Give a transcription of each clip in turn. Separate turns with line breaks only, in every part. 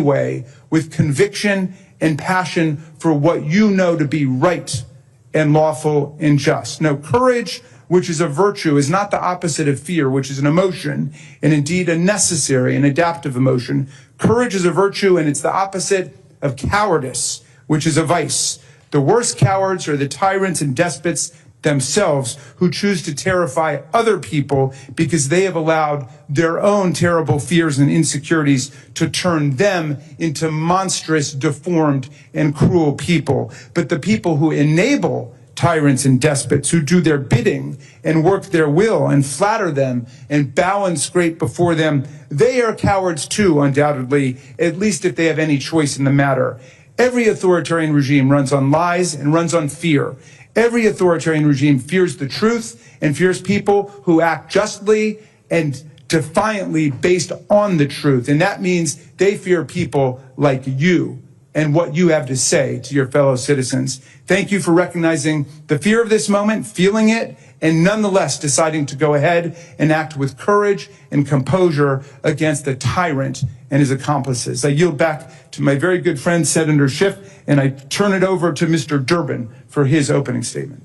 way with conviction and passion for what you know to be right and lawful and just. No, courage, which is a virtue, is not the opposite of fear, which is an emotion, and indeed a necessary and adaptive emotion. Courage is a virtue, and it's the opposite of cowardice, which is a vice. The worst cowards are the tyrants and despots themselves who choose to terrify other people because they have allowed their own terrible fears and insecurities to turn them into monstrous, deformed, and cruel people. But the people who enable tyrants and despots, who do their bidding and work their will and flatter them and bow and scrape before them, they are cowards too, undoubtedly, at least if they have any choice in the matter. Every authoritarian regime runs on lies and runs on fear. Every authoritarian regime fears the truth and fears people who act justly and defiantly based on the truth. And that means they fear people like you and what you have to say to your fellow citizens. Thank you for recognizing the fear of this moment, feeling it, and nonetheless deciding to go ahead and act with courage and composure against the tyrant and his accomplices. I yield back to my very good friend, Senator Schiff, and I turn it over to Mr. Durbin for his opening statement.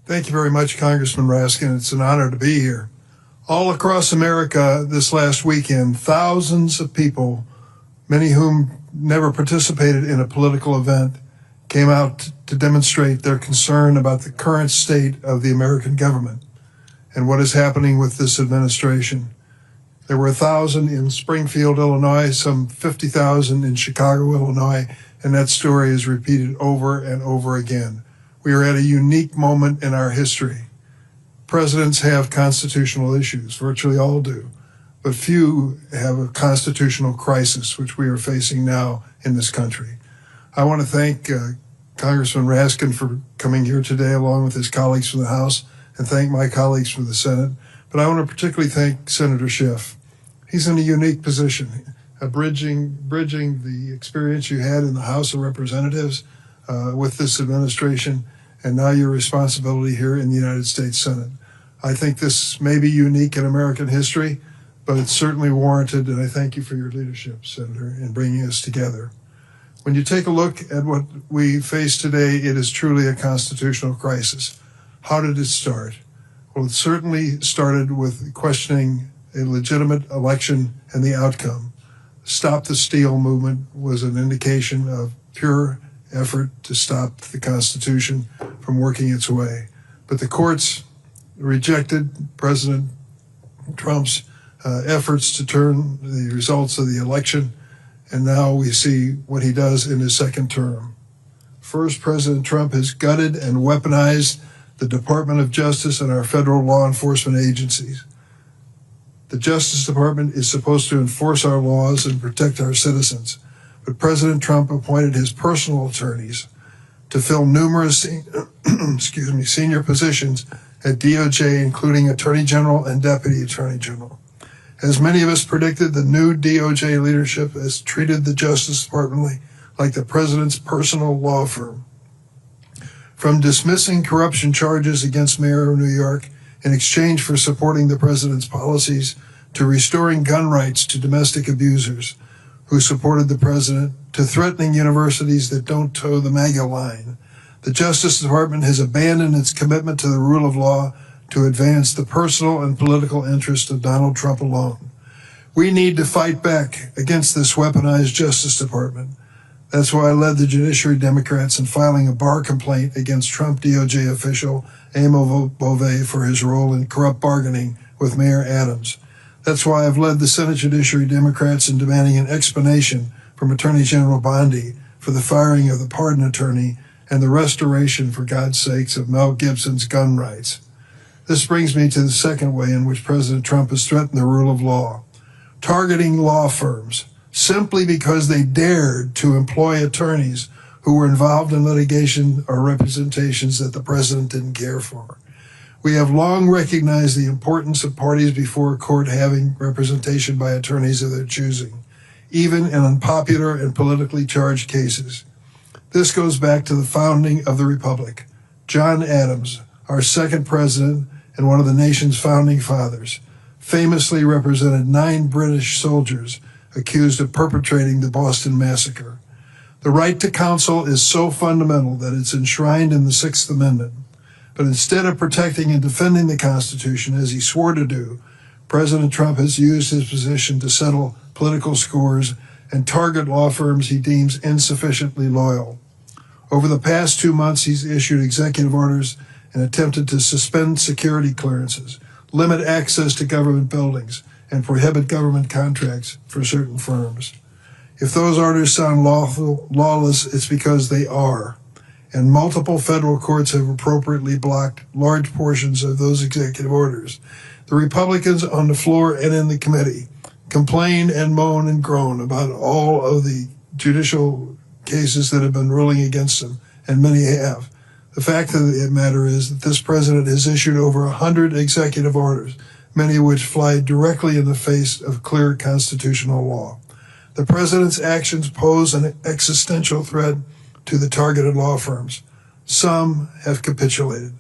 Thank you very much, Congressman Raskin. It's an honor to be here. All across America this last weekend, thousands of people, many whom never participated in a political event, came out to demonstrate their concern about the current state of the American government and what is happening with this administration. There were 1,000 in Springfield, Illinois, some 50,000 in Chicago, Illinois, and that story is repeated over and over again. We are at a unique moment in our history. Presidents have constitutional issues, virtually all do, but few have a constitutional crisis, which we are facing now in this country. I want to thank Congressman Raskin for coming here today, along with his colleagues from the House, and thank my colleagues from the Senate. But I want to particularly thank Senator Schiff. He's in a unique position, bridging the experience you had in the House of Representatives with this administration, and now your responsibility here in the United States Senate. I think this may be unique in American history, but it's certainly warranted, and I thank you for your leadership, Senator, in bringing us together. When you take a look at what we face today, it is truly a constitutional crisis. How did it start? Well, it certainly started with questioning a legitimate election and the outcome. Stop the Steal movement was an indication of pure effort to stop the Constitution from working its way. But the courts rejected President Trump's efforts to turn the results of the election, and now we see what he does in his second term. First, President Trump has gutted and weaponized the Department of Justice and our federal law enforcement agencies. The Justice Department is supposed to enforce our laws and protect our citizens, but President Trump appointed his personal attorneys to fill numerous senior positions at DOJ, including Attorney General and Deputy Attorney General. As many of us predicted, the new DOJ leadership has treated the Justice Department like the president's personal law firm. From dismissing corruption charges against Mayor of New York in exchange for supporting the president's policies, to restoring gun rights to domestic abusers who supported the president, to threatening universities that don't toe the MAGA line, the Justice Department has abandoned its commitment to the rule of law to advance the personal and political interests of Donald Trump alone. We need to fight back against this weaponized Justice Department. That's why I led the Judiciary Democrats in filing a bar complaint against Trump DOJ official Amo Bove for his role in corrupt bargaining with Mayor Adams. That's why I've led the Senate Judiciary Democrats in demanding an explanation from Attorney General Bondi for the firing of the pardon attorney and the restoration, for God's sakes, of Mel Gibson's gun rights. This brings me to the second way in which President Trump has threatened the rule of law, targeting law firms simply because they dared to employ attorneys who were involved in litigation or representations that the president didn't care for. We have long recognized the importance of parties before a court having representation by attorneys of their choosing, even in unpopular and politically charged cases. This goes back to the founding of the Republic. John Adams, our second president and one of the nation's founding fathers, famously represented 9 British soldiers accused of perpetrating the Boston Massacre. The right to counsel is so fundamental that it's enshrined in the Sixth Amendment. But instead of protecting and defending the Constitution, as he swore to do, President Trump has used his position to settle political scores and target law firms he deems insufficiently loyal. Over the past 2 months, he's issued executive orders and attempted to suspend security clearances, limit access to government buildings, and prohibit government contracts for certain firms. If those orders sound lawless, it's because they are. And multiple federal courts have appropriately blocked large portions of those executive orders. The Republicans on the floor and in the committee complain and moan and groan about all of the judicial cases that have been ruling against them, and many have. The fact of the matter is that this president has issued over 100 executive orders, many of which fly directly in the face of clear constitutional law. The president's actions pose an existential threat to the targeted law firms. Some have capitulated.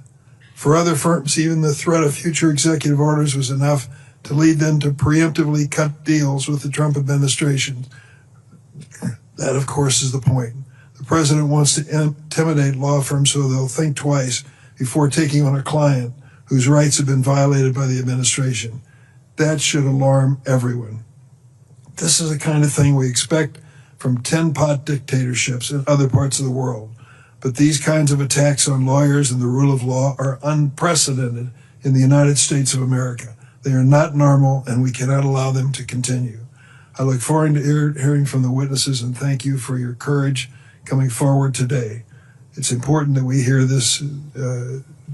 For other firms, even the threat of future executive orders was enough to lead them to preemptively cut deals with the Trump administration. That, of course, is the point. The president wants to intimidate law firms so they'll think twice before taking on a client whose rights have been violated by the administration. That should alarm everyone. This is the kind of thing we expect from tin-pot dictatorships in other parts of the world. But these kinds of attacks on lawyers and the rule of law are unprecedented in the United States of America. They are not normal, and we cannot allow them to continue. I look forward to hearing from the witnesses, and thank you for your courage coming forward today. It's important that we hear this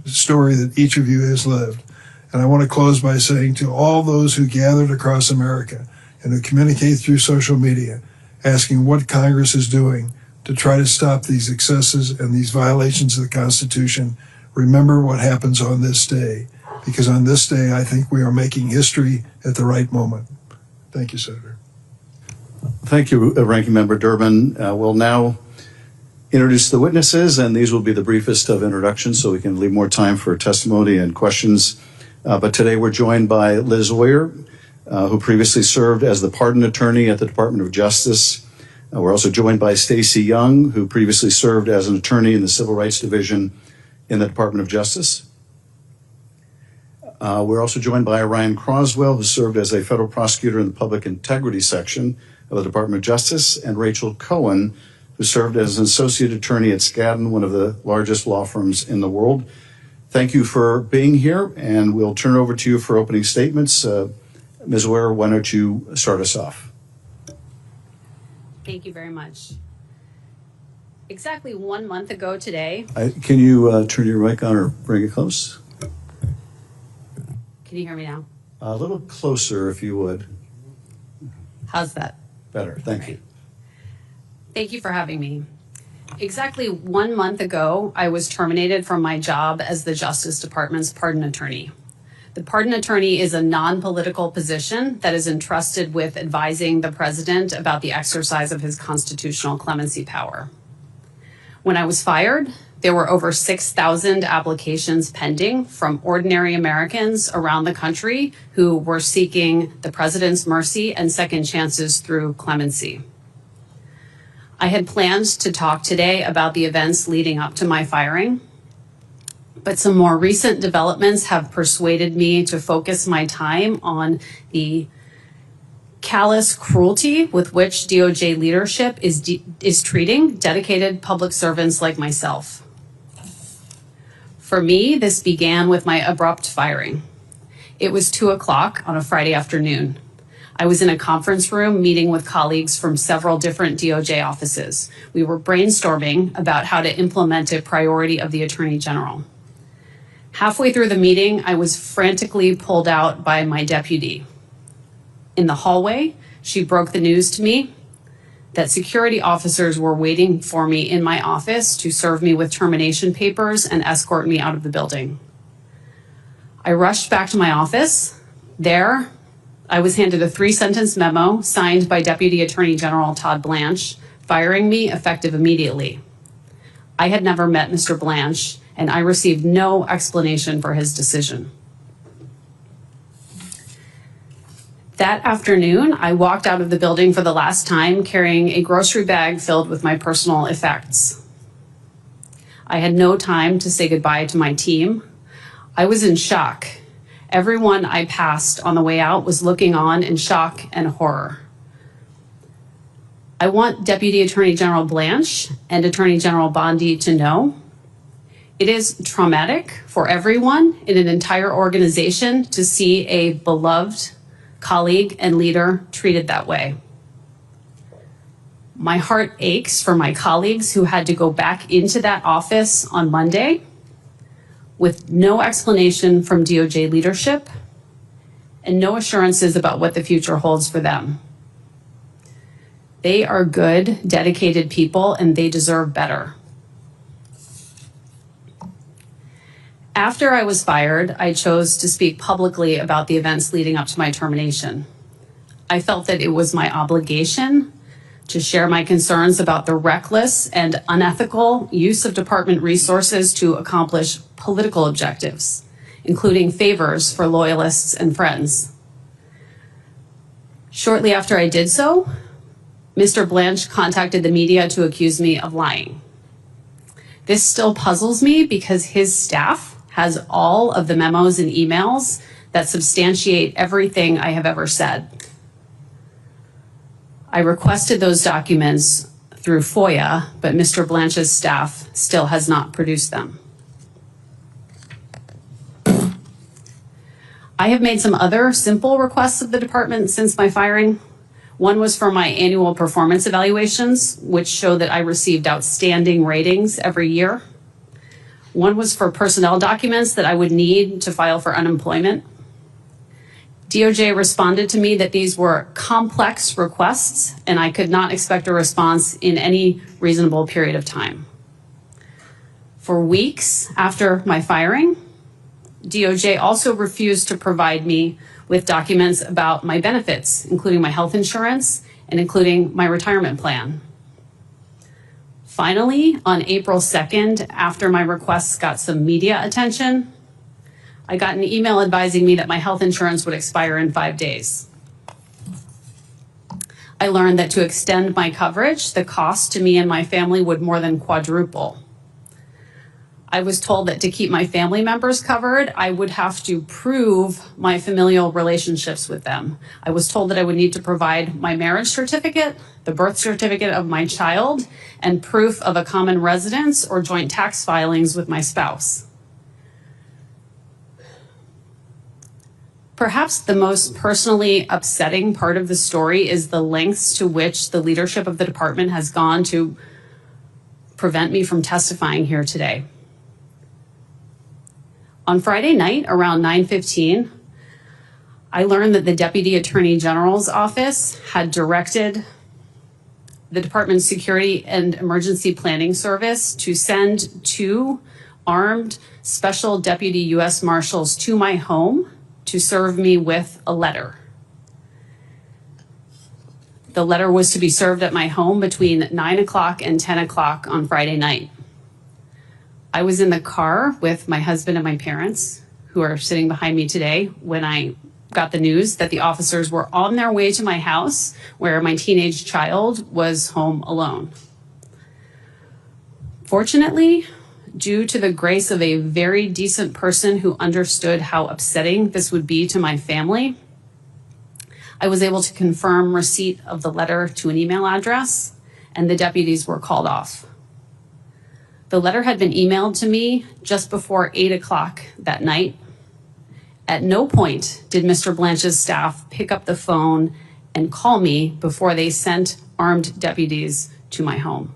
story that each of you has lived. And I want to close by saying to all those who gathered across America and who communicate through social media, asking what Congress is doing to try to stop these excesses and these violations of the Constitution, remember what happens on this day. Because on this day, I think we are making history at the right moment. Thank you, Senator.
Thank you, Ranking Member Durbin. We'll now introduce the witnesses, and these will be the briefest of introductions so we can leave more time for testimony and questions. But today we're joined by Liz Oyer, who previously served as the pardon attorney at the Department of Justice. We're also joined by Stacey Young, who previously served as an attorney in the Civil Rights Division in the Department of Justice. We're also joined by Ryan Croswell, who served as a federal prosecutor in the Public Integrity Section of the Department of Justice, and Rachel Cohen, who served as an associate attorney at Skadden, one of the largest law firms in the world. Thank you for being here, and we'll turn it over to you for opening statements. Ms. Oyer, why don't you start us off?
Thank you very much. Exactly 1 month ago today.
Can you turn your mic on or bring it close?
Can you hear me now?
A little closer, if you would.
How's that?
Better, thank you.
Thank you for having me. Exactly 1 month ago, I was terminated from my job as the Justice Department's pardon attorney. The pardon attorney is a non-political position that is entrusted with advising the president about the exercise of his constitutional clemency power. When I was fired, there were over 6,000 applications pending from ordinary Americans around the country who were seeking the president's mercy and second chances through clemency. I had planned to talk today about the events leading up to my firing, but some more recent developments have persuaded me to focus my time on the callous cruelty with which DOJ leadership is treating dedicated public servants like myself. For me, this began with my abrupt firing. It was 2:00 on a Friday afternoon. I was in a conference room meeting with colleagues from several different DOJ offices. We were brainstorming about how to implement a priority of the Attorney General. Halfway through the meeting, I was frantically pulled out by my deputy. In the hallway, she broke the news to me that security officers were waiting for me in my office to serve me with termination papers and escort me out of the building. I rushed back to my office. There, I was handed a 3-sentence memo signed by Deputy Attorney General Todd Blanche, firing me effective immediately. I had never met Mr. Blanche, and I received no explanation for his decision. That afternoon, I walked out of the building for the last time carrying a grocery bag filled with my personal effects. I had no time to say goodbye to my team. I was in shock. Everyone I passed on the way out was looking on in shock and horror. I want Deputy Attorney General Blanche and Attorney General Bondi to know it is traumatic for everyone in an entire organization to see a beloved colleague and leader treated that way. My heart aches for my colleagues who had to go back into that office on Monday with no explanation from DOJ leadership and no assurances about what the future holds for them. They are good, dedicated people, and they deserve better. After I was fired, I chose to speak publicly about the events leading up to my termination. I felt that it was my obligation to share my concerns about the reckless and unethical use of department resources to accomplish political objectives, including favors for loyalists and friends. Shortly after I did so, Mr. Blanche contacted the media to accuse me of lying. This still puzzles me because his staff has all of the memos and emails that substantiate everything I have ever said. I requested those documents through FOIA, but Mr. Blanche's staff still has not produced them. I have made some other simple requests of the department since my firing. One was for my annual performance evaluations, which show that I received outstanding ratings every year. One was for personnel documents that I would need to file for unemployment. DOJ responded to me that these were complex requests and I could not expect a response in any reasonable period of time. For weeks after my firing, DOJ also refused to provide me with documents about my benefits, including my health insurance and including my retirement plan. Finally, on April 2nd, after my requests got some media attention, I got an email advising me that my health insurance would expire in 5 days. I learned that to extend my coverage, the cost to me and my family would more than quadruple. I was told that to keep my family members covered, I would have to prove my familial relationships with them. I was told that I would need to provide my marriage certificate, the birth certificate of my child, and proof of a common residence or joint tax filings with my spouse. Perhaps the most personally upsetting part of the story is the lengths to which the leadership of the department has gone to prevent me from testifying here today. On Friday night, around 9:15, I learned that the Deputy Attorney General's office had directed the Department's Security and Emergency Planning Service to send 2 armed Special Deputy U.S. Marshals to my home to serve me with a letter. The letter was to be served at my home between 9 o'clock and 10 o'clock on Friday night. I was in the car with my husband and my parents, who are sitting behind me today, when I got the news that the officers were on their way to my house where my teenage child was home alone. Fortunately, due to the grace of a very decent person who understood how upsetting this would be to my family, I was able to confirm receipt of the letter to an email address, and the deputies were called off. The letter had been emailed to me just before 8 o'clock that night. At no point did Mr. Blanche's staff pick up the phone and call me before they sent armed deputies to my home.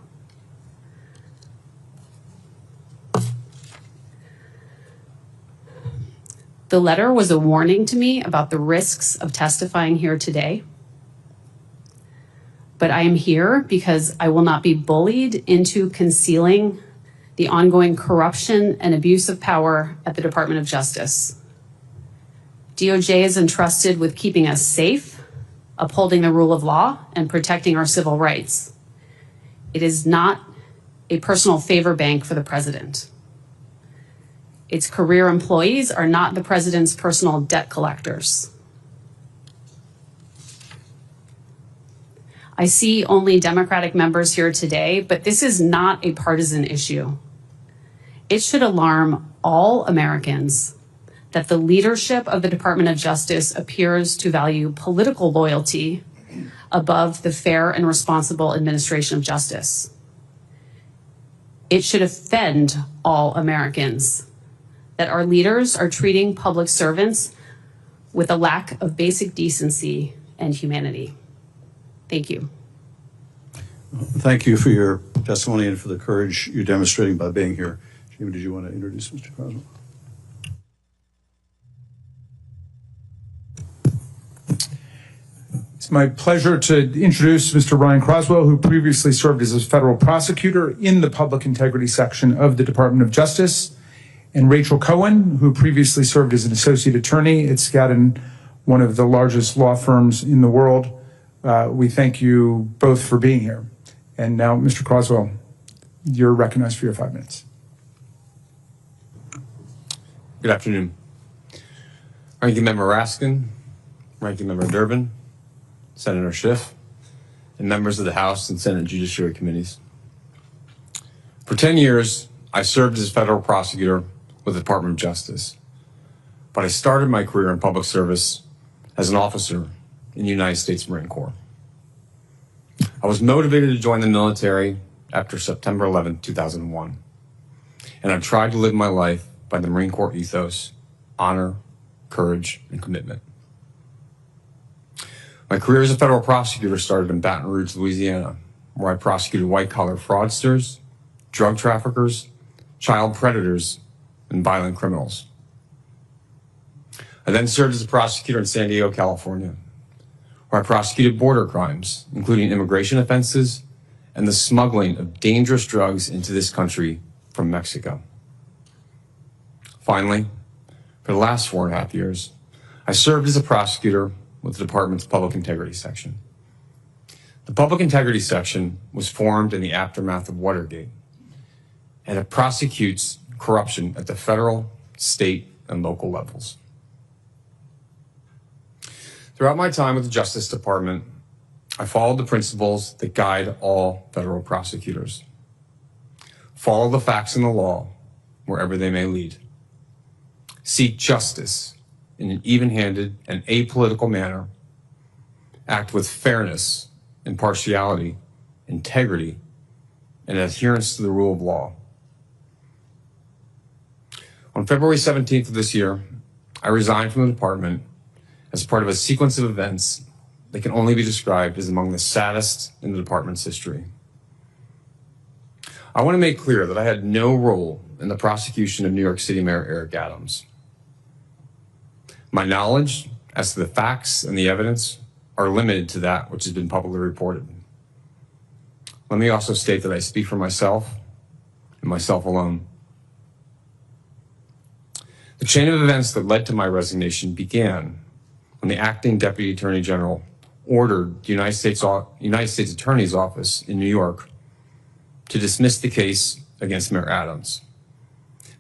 The letter was a warning to me about the risks of testifying here today. But I am here because I will not be bullied into concealing the ongoing corruption and abuse of power at the Department of Justice. DOJ is entrusted with keeping us safe, upholding the rule of law, and protecting our civil rights. It is not a personal favor bank for the president. Its career employees are not the president's personal debt collectors. I see only Democratic members here today, but this is not a partisan issue. It should alarm all Americans that the leadership of the Department of Justice appears to value political loyalty above the fair and responsible administration of justice. It should offend all Americans that our leaders are treating public servants with a lack of basic decency and humanity. Thank you.
Thank you for your testimony and for the courage you're demonstrating by being here. Jamie, did you want to introduce Mr. Croswell?
It's my pleasure to introduce Mr. Ryan Croswell, who previously served as a federal prosecutor in the Public Integrity Section of the Department of Justice, and Rachel Cohen, who previously served as an associate attorney at Skadden, one of the largest law firms in the world. We thank you both for being here. And now, Mr. Croswell, you're recognized for your 5 minutes.
Good afternoon. Ranking Member Raskin, Ranking Member Durbin, Senator Schiff, and members of the House and Senate Judiciary Committees. For 10 years, I served as federal prosecutor with the Department of Justice, but I started my career in public service as an officer in the United States Marine Corps. I was motivated to join the military after September 11, 2001, and I've tried to live my life by the Marine Corps ethos, honor, courage, and commitment. My career as a federal prosecutor started in Baton Rouge, Louisiana, where I prosecuted white-collar fraudsters, drug traffickers, child predators, and violent criminals. I then served as a prosecutor in San Diego, California, where I prosecuted border crimes, including immigration offenses and the smuggling of dangerous drugs into this country from Mexico. Finally, for the last 4.5 years, I served as a prosecutor with the Department's Public Integrity Section. The Public Integrity Section was formed in the aftermath of Watergate, and it prosecutes corruption at the federal, state, and local levels. Throughout my time with the Justice Department, I followed the principles that guide all federal prosecutors. Follow the facts and the law wherever they may lead. Seek justice in an even-handed and apolitical manner. Act with fairness, impartiality, integrity, and adherence to the rule of law. On February 17th of this year, I resigned from the department as part of a sequence of events that can only be described as among the saddest in the department's history. I want to make clear that I had no role in the prosecution of New York City Mayor Eric Adams. My knowledge as to the facts and the evidence are limited to that which has been publicly reported. Let me also state that I speak for myself and myself alone. The chain of events that led to my resignation began when the acting Deputy Attorney General ordered the United States Attorney's Office in New York to dismiss the case against Mayor Adams.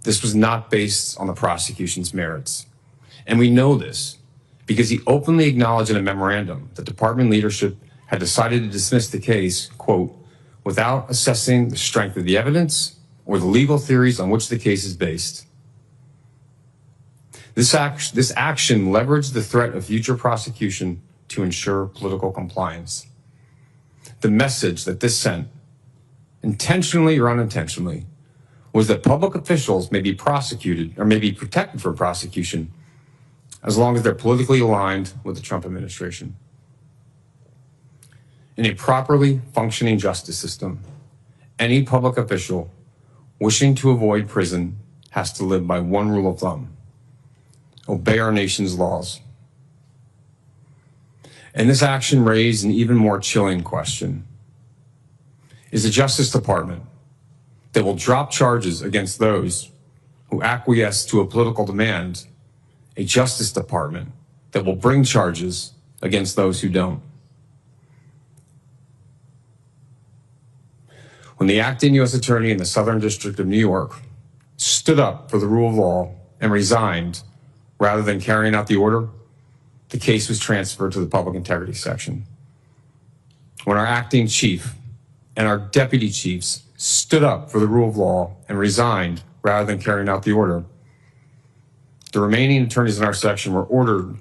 This was not based on the prosecution's merits. And we know this because he openly acknowledged in a memorandum that department leadership had decided to dismiss the case, quote, without assessing the strength of the evidence or the legal theories on which the case is based. This action leveraged the threat of future prosecution to ensure political compliance. The message that this sent, intentionally or unintentionally, was that public officials may be prosecuted or may be protected from prosecution as long as they're politically aligned with the Trump administration. In a properly functioning justice system, any public official wishing to avoid prison has to live by one rule of thumb: obey our nation's laws. And this action raised an even more chilling question. Is the Justice Department that will drop charges against those who acquiesce to a political demand a Justice Department that will bring charges against those who don't? When the acting U.S. Attorney in the Southern District of New York stood up for the rule of law and resigned rather than carrying out the order, the case was transferred to the Public Integrity Section. when our acting chief and our deputy chiefs stood up for the rule of law and resigned rather than carrying out the order. The remaining attorneys in our section were ordered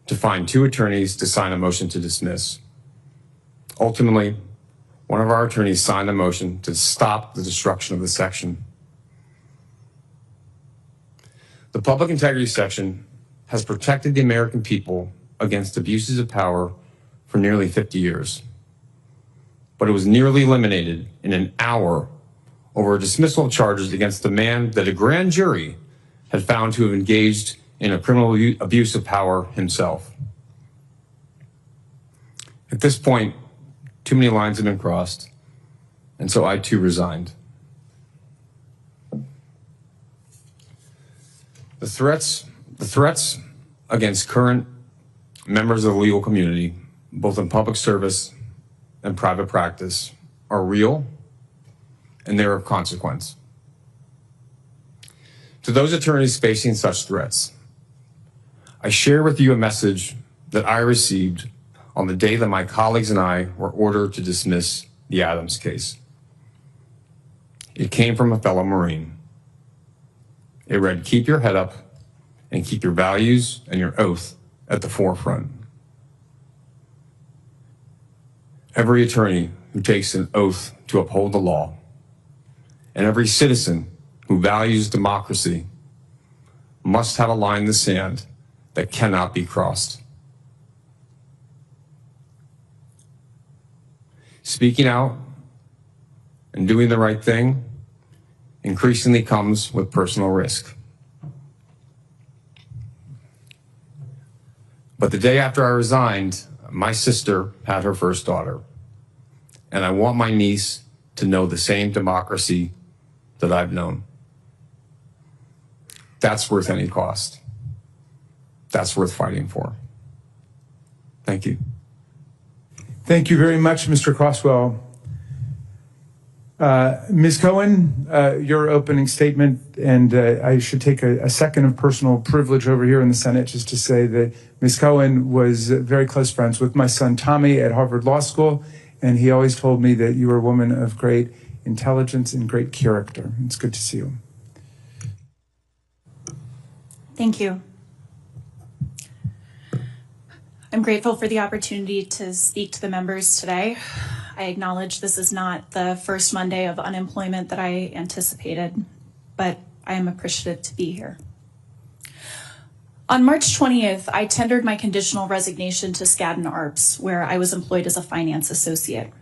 to find 2 attorneys to sign a motion to dismiss. Ultimately, one of our attorneys signed a motion to stop the destruction of the section. The Public Integrity Section has protected the American people against abuses of power for nearly 50 years. But it was nearly eliminated in an hour over a dismissal of charges against the man that a grand jury had found to have engaged in a criminal abuse of power himself. At this point, too many lines have been crossed, and so I too resigned. The threats against current members of the legal community, both in public service and private practice, are real and they're of consequence. To those attorneys facing such threats, I share with you a message that I received on the day that my colleagues and I were ordered to dismiss the Adams case. It came from a fellow Marine. It read, "Keep your head up and keep your values and your oath at the forefront." Every attorney who takes an oath to uphold the law, and every citizen who values democracy must have a line in the sand that cannot be crossed. Speaking out and doing the right thing increasingly comes with personal risk. But the day after I resigned, my sister had her first daughter, and I want my niece to know the same democracy that I've known. That's worth any cost. That's worth fighting for. Thank you.
Thank you very much, Mr. Crosswell. Ms. Cohen, your opening statement, and I should take a second of personal privilege over here in the Senate just to say that Ms. Cohen was very close friends with my son Tommy at Harvard Law School, and he always told me that you were a woman of great intelligence and great character. It's good to see you.
Thank you. I'm grateful for the opportunity to speak to the members today. I acknowledge this is not the first Monday of unemployment that I anticipated, but I am appreciative to be here. On March 20th, I tendered my conditional resignation to Skadden Arps, where I was employed as a finance associate.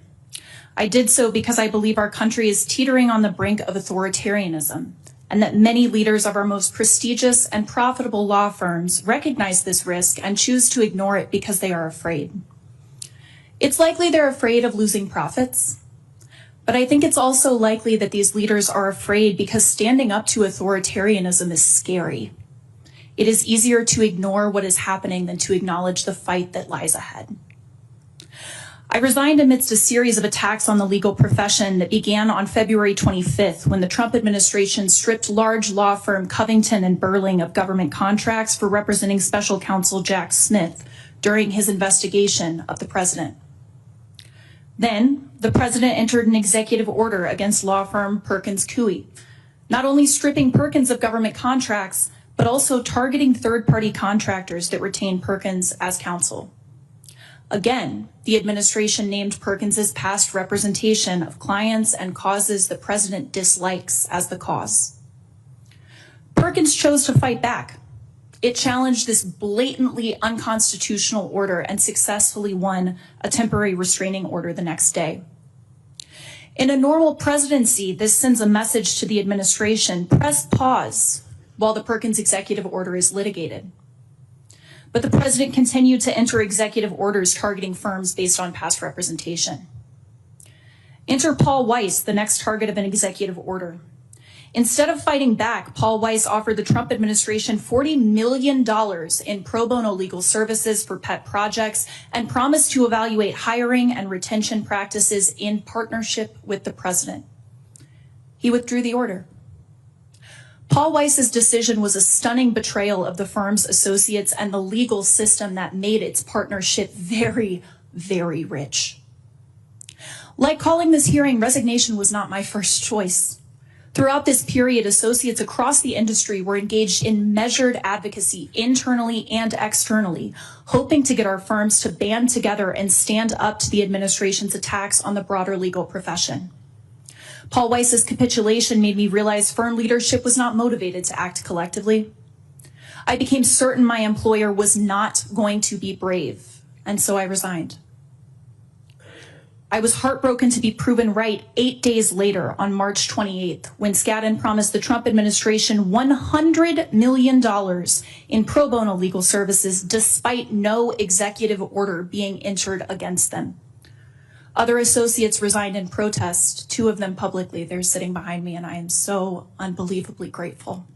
I did so because I believe our country is teetering on the brink of authoritarianism, and that many leaders of our most prestigious and profitable law firms recognize this risk and choose to ignore it because they are afraid. It's likely they're afraid of losing profits, but I think it's also likely that these leaders are afraid because standing up to authoritarianism is scary. It is easier to ignore what is happening than to acknowledge the fight that lies ahead. I resigned amidst a series of attacks on the legal profession that began on February 25th when the Trump administration stripped large law firm Covington and Burling of government contracts for representing special counsel Jack Smith during his investigation of the president. Then, the president entered an executive order against law firm Perkins Coie, not only stripping Perkins of government contracts, but also targeting third-party contractors that retain Perkins as counsel. Again, the administration named Perkins as past representation of clients and causes the president dislikes as the cause. Perkins chose to fight back. It challenged this blatantly unconstitutional order and successfully won a temporary restraining order the next day. In a normal presidency, this sends a message to the administration: press pause while the Perkins executive order is litigated. But the president continued to enter executive orders targeting firms based on past representation. Enter Paul Weiss, the next target of an executive order. Instead of fighting back, Paul Weiss offered the Trump administration $40 million in pro bono legal services for pet projects and promised to evaluate hiring and retention practices in partnership with the president. He withdrew the order. Paul Weiss's decision was a stunning betrayal of the firm's associates and the legal system that made its partnership very, very rich. Like calling this hearing, resignation was not my first choice. Throughout this period, associates across the industry were engaged in measured advocacy internally and externally, hoping to get our firms to band together and stand up to the administration's attacks on the broader legal profession. Paul Weiss's capitulation made me realize firm leadership was not motivated to act collectively. I became certain my employer was not going to be brave, and so I resigned. I was heartbroken to be proven right 8 days later on March 28th, when Skadden promised the Trump administration $100 million in pro bono legal services despite no executive order being entered against them. Other associates resigned in protest, 2 of them publicly. They're sitting behind me, and I am so unbelievably grateful.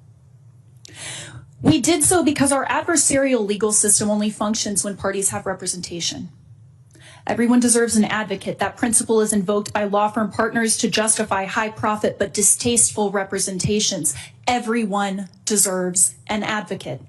We did so because our adversarial legal system only functions when parties have representation. Everyone deserves an advocate. That principle is invoked by law firm partners to justify high profit but distasteful representations. Everyone deserves an advocate.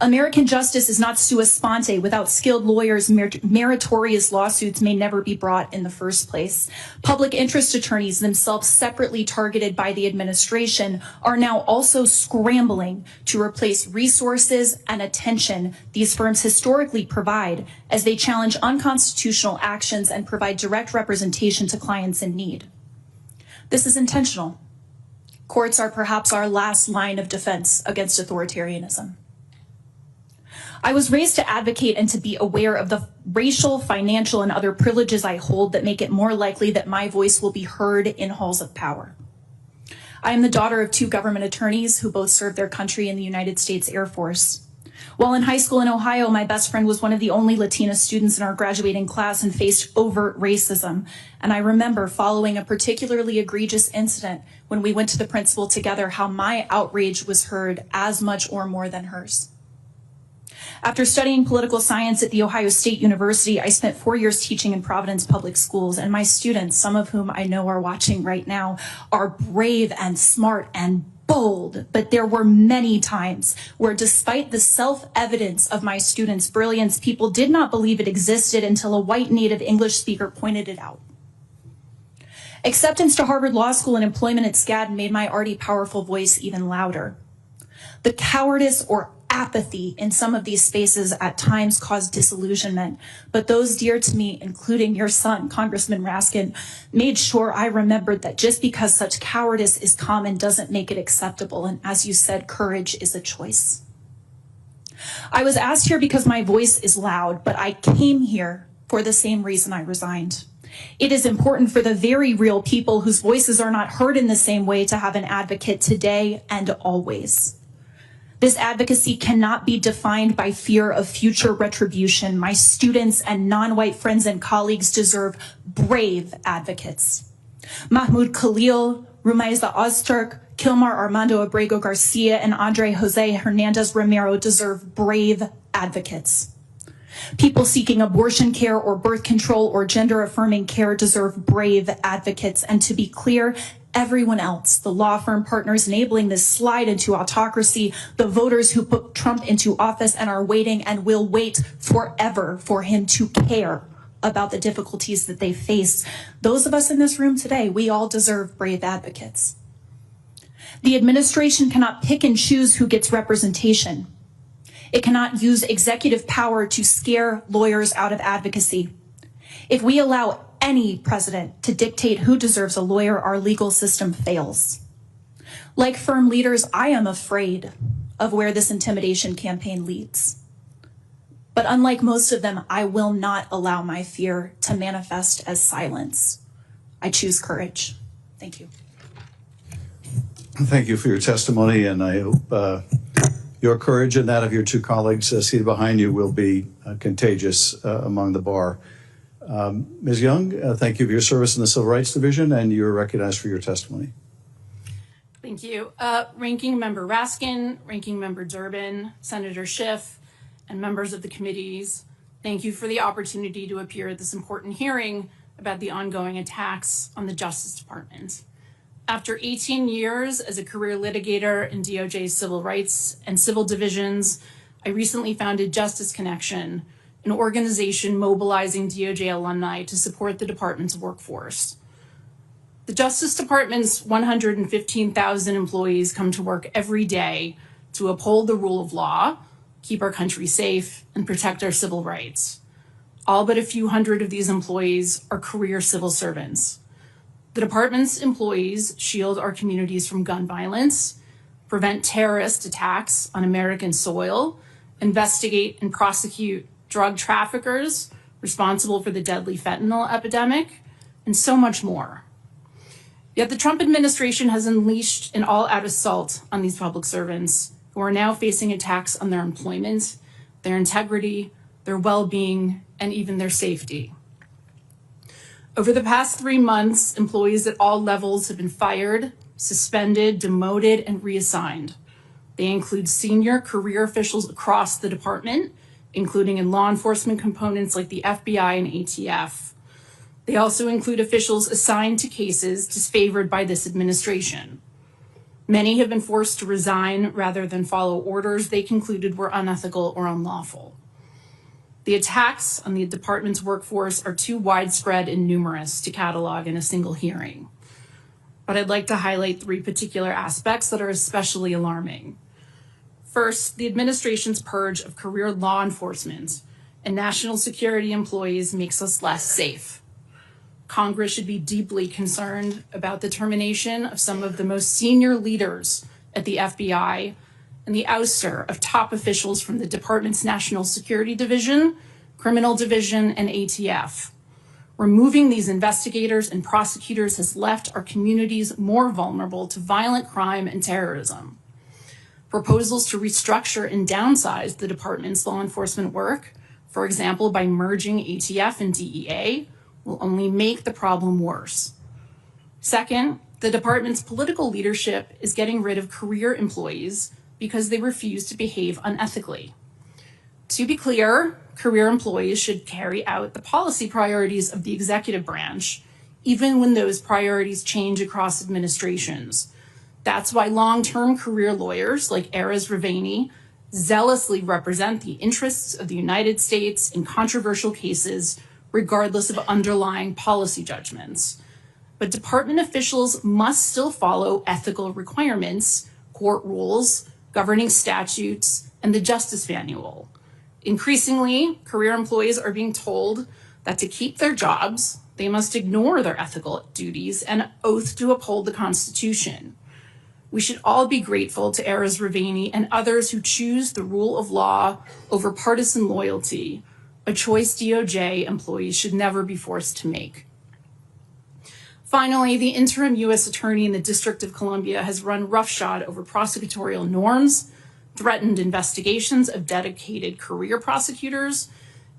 American justice is not sua sponte. Without skilled lawyers, meritorious lawsuits may never be brought in the first place. Public interest attorneys, themselves separately targeted by the administration, are now also scrambling to replace resources and attention these firms historically provide as they challenge unconstitutional actions and provide direct representation to clients in need. This is intentional. Courts are perhaps our last line of defense against authoritarianism. I was raised to advocate and to be aware of the racial, financial, and other privileges I hold that make it more likely that my voice will be heard in halls of power. I am the daughter of 2 government attorneys who both served their country in the United States Air Force. While in high school in Ohio, my best friend was one of the only Latina students in our graduating class and faced overt racism. And I remember following a particularly egregious incident when we went to the principal together, how my outrage was heard as much or more than hers. After studying political science at The Ohio State University, I spent 4 years teaching in Providence Public Schools, and my students, some of whom I know are watching right now, are brave and smart and bold. But there were many times where, despite the self-evidence of my students' brilliance, people did not believe it existed until a white native English speaker pointed it out. Acceptance to Harvard Law School and employment at Skadden made my already powerful voice even louder. The cowardice or apathy in some of these spaces at times caused disillusionment, but those dear to me, including your son, Congressman Raskin, made sure I remembered that just because such cowardice is common doesn't make it acceptable. And as you said, courage is a choice. I was asked here because my voice is loud, but I came here for the same reason I resigned. It is important for the very real people whose voices are not heard in the same way to have an advocate today and always. This advocacy cannot be defined by fear of future retribution. My students and non-white friends and colleagues deserve brave advocates. Mahmoud Khalil, Rumaiza Ozturk, Kilmar Armando Abrego Garcia, and Andre Jose Hernandez Romero deserve brave advocates. People seeking abortion care or birth control or gender-affirming care deserve brave advocates. And to be clear, everyone else, the law firm partners enabling this slide into autocracy, the voters who put Trump into office and are waiting and will wait forever for him to care about the difficulties that they face. Those of us in this room today, we all deserve brave advocates. The administration cannot pick and choose who gets representation. It cannot use executive power to scare lawyers out of advocacy. If we allow any president to dictate who deserves a lawyer, our legal system fails. Like firm leaders, I am afraid of where this intimidation campaign leads. But unlike most of them, I will not allow my fear to manifest as silence. I choose courage. Thank you.
Thank you for your testimony, and I hope your courage and that of your 2 colleagues seated behind you will be contagious among the bar. Ms. Young, thank you for your service in the Civil Rights Division, and you're recognized for your testimony.
Thank you. Ranking Member Raskin, Ranking Member Durbin, Senator Schiff, and members of the committees, thank you for the opportunity to appear at this important hearing about the ongoing attacks on the Justice Department. After 18 years as a career litigator in DOJ's civil rights and civil divisions, I recently founded Justice Connection an organization mobilizing DOJ alumni to support the department's workforce. The Justice Department's 115,000 employees come to work every day to uphold the rule of law, keep our country safe, and protect our civil rights. All but a few hundred of these employees are career civil servants. The department's employees shield our communities from gun violence, prevent terrorist attacks on American soil, investigate and prosecute drug traffickers responsible for the deadly fentanyl epidemic, and so much more. Yet the Trump administration has unleashed an all-out assault on these public servants who are now facing attacks on their employment, their integrity, their well-being, and even their safety. Over the past 3 months, employees at all levels have been fired, suspended, demoted, and reassigned. They include senior career officials across the department, including in law enforcement components like the FBI and ATF. They also include officials assigned to cases disfavored by this administration. Many have been forced to resign rather than follow orders they concluded were unethical or unlawful. The attacks on the department's workforce are too widespread and numerous to catalog in a single hearing. But I'd like to highlight 3 particular aspects that are especially alarming. First, the administration's purge of career law enforcement and national security employees makes us less safe. Congress should be deeply concerned about the termination of some of the most senior leaders at the FBI and the ouster of top officials from the department's National Security Division, Criminal Division, and ATF. Removing these investigators and prosecutors has left our communities more vulnerable to violent crime and terrorism. Proposals to restructure and downsize the department's law enforcement work, for example, by merging ATF and DEA, will only make the problem worse. Second, the department's political leadership is getting rid of career employees because they refuse to behave unethically. To be clear, career employees should carry out the policy priorities of the executive branch, even when those priorities change across administrations. That's why long-term career lawyers like Erez Raveni zealously represent the interests of the United States in controversial cases, regardless of underlying policy judgments. But department officials must still follow ethical requirements, court rules, governing statutes, and the Justice Manual. Increasingly, career employees are being told that to keep their jobs, they must ignore their ethical duties and oath to uphold the Constitution. We should all be grateful to Erez Raveni and others who choose the rule of law over partisan loyalty, a choice DOJ employees should never be forced to make. Finally, the interim U.S. Attorney in the District of Columbia has run roughshod over prosecutorial norms, threatened investigations of dedicated career prosecutors,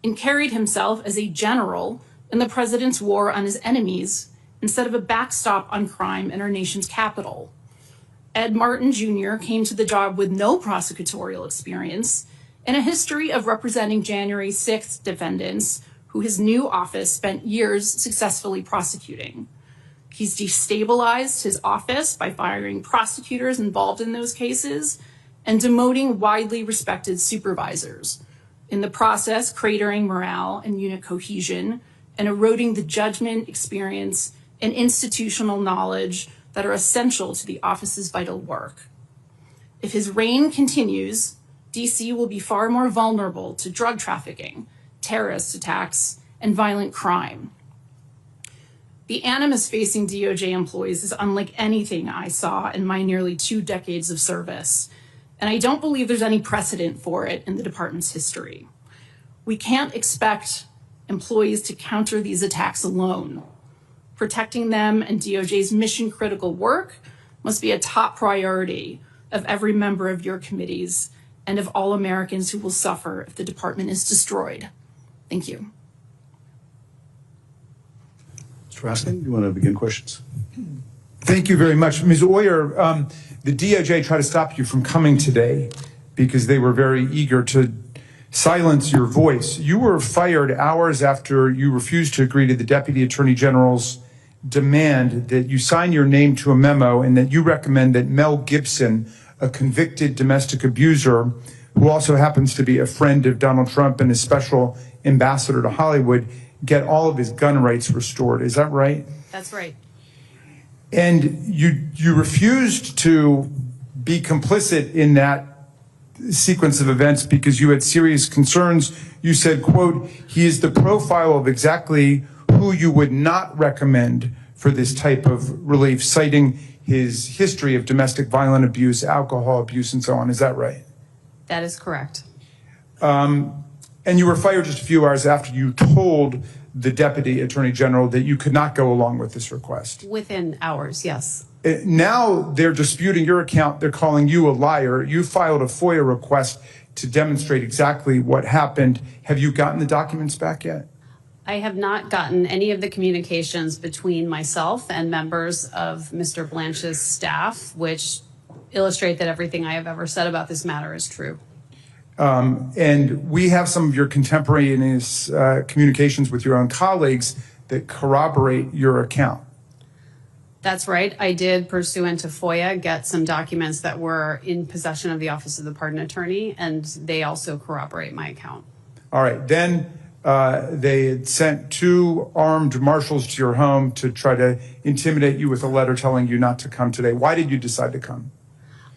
and carried himself as a general in the president's war on his enemies instead of a backstop on crime in our nation's capital. Ed Martin Jr. came to the job with no prosecutorial experience and a history of representing January 6th defendants who his new office spent years successfully prosecuting. He's destabilized his office by firing prosecutors involved in those cases and demoting widely respected supervisors, in the process cratering morale and unit cohesion and eroding the judgment, experience, and institutional knowledge that are essential to the office's vital work. If his reign continues, DC will be far more vulnerable to drug trafficking, terrorist attacks, and violent crime. The animus facing DOJ employees is unlike anything I saw in my nearly 2 decades of service, and I don't believe there's any precedent for it in the department's history. We can't expect employees to counter these attacks alone. Protecting them and DOJ's mission-critical work must be a top priority of every member of your committees and of all Americans who will suffer if the department is destroyed. Thank you.
Mr. Raskin, do you want to begin questions?
Thank you very much. Ms. Oyer, the DOJ tried to stop you from coming today because they were very eager to silence your voice. You were fired hours after you refused to agree to the Deputy Attorney General's demand that you sign your name to a memo and that you recommend that Mel Gibson, a convicted domestic abuser who also happens to be a friend of Donald Trump and his special ambassador to Hollywood, get all of his gun rights restored. Is that right?
That's right.
And you refused to be complicit in that sequence of events because you had serious concerns. You said, quote, he is the profile of exactly who you would not recommend for this type of relief, citing his history of domestic violent abuse, alcohol abuse, and so on. Is that right?
That is correct.
And you were fired just a few hours after you told the Deputy Attorney General that you could not go along with this request.
Within hours, yes.
Now they're disputing your account. They're calling you a liar. You filed a FOIA request to demonstrate exactly what happened. Have you gotten the documents back yet?
I have not gotten any of the communications between myself and members of Mr. Blanche's staff, which illustrate that everything I have ever said about this matter is true.
And we have some of your contemporaneous communications with your own colleagues that corroborate your account.
That's right. I did, pursuant to FOIA, get some documents that were in possession of the Office of the Pardon Attorney, and they also corroborate my account.
All right. Then they had sent 2 armed marshals to your home to try to intimidate you with a letter telling you not to come today. Why did you decide to come?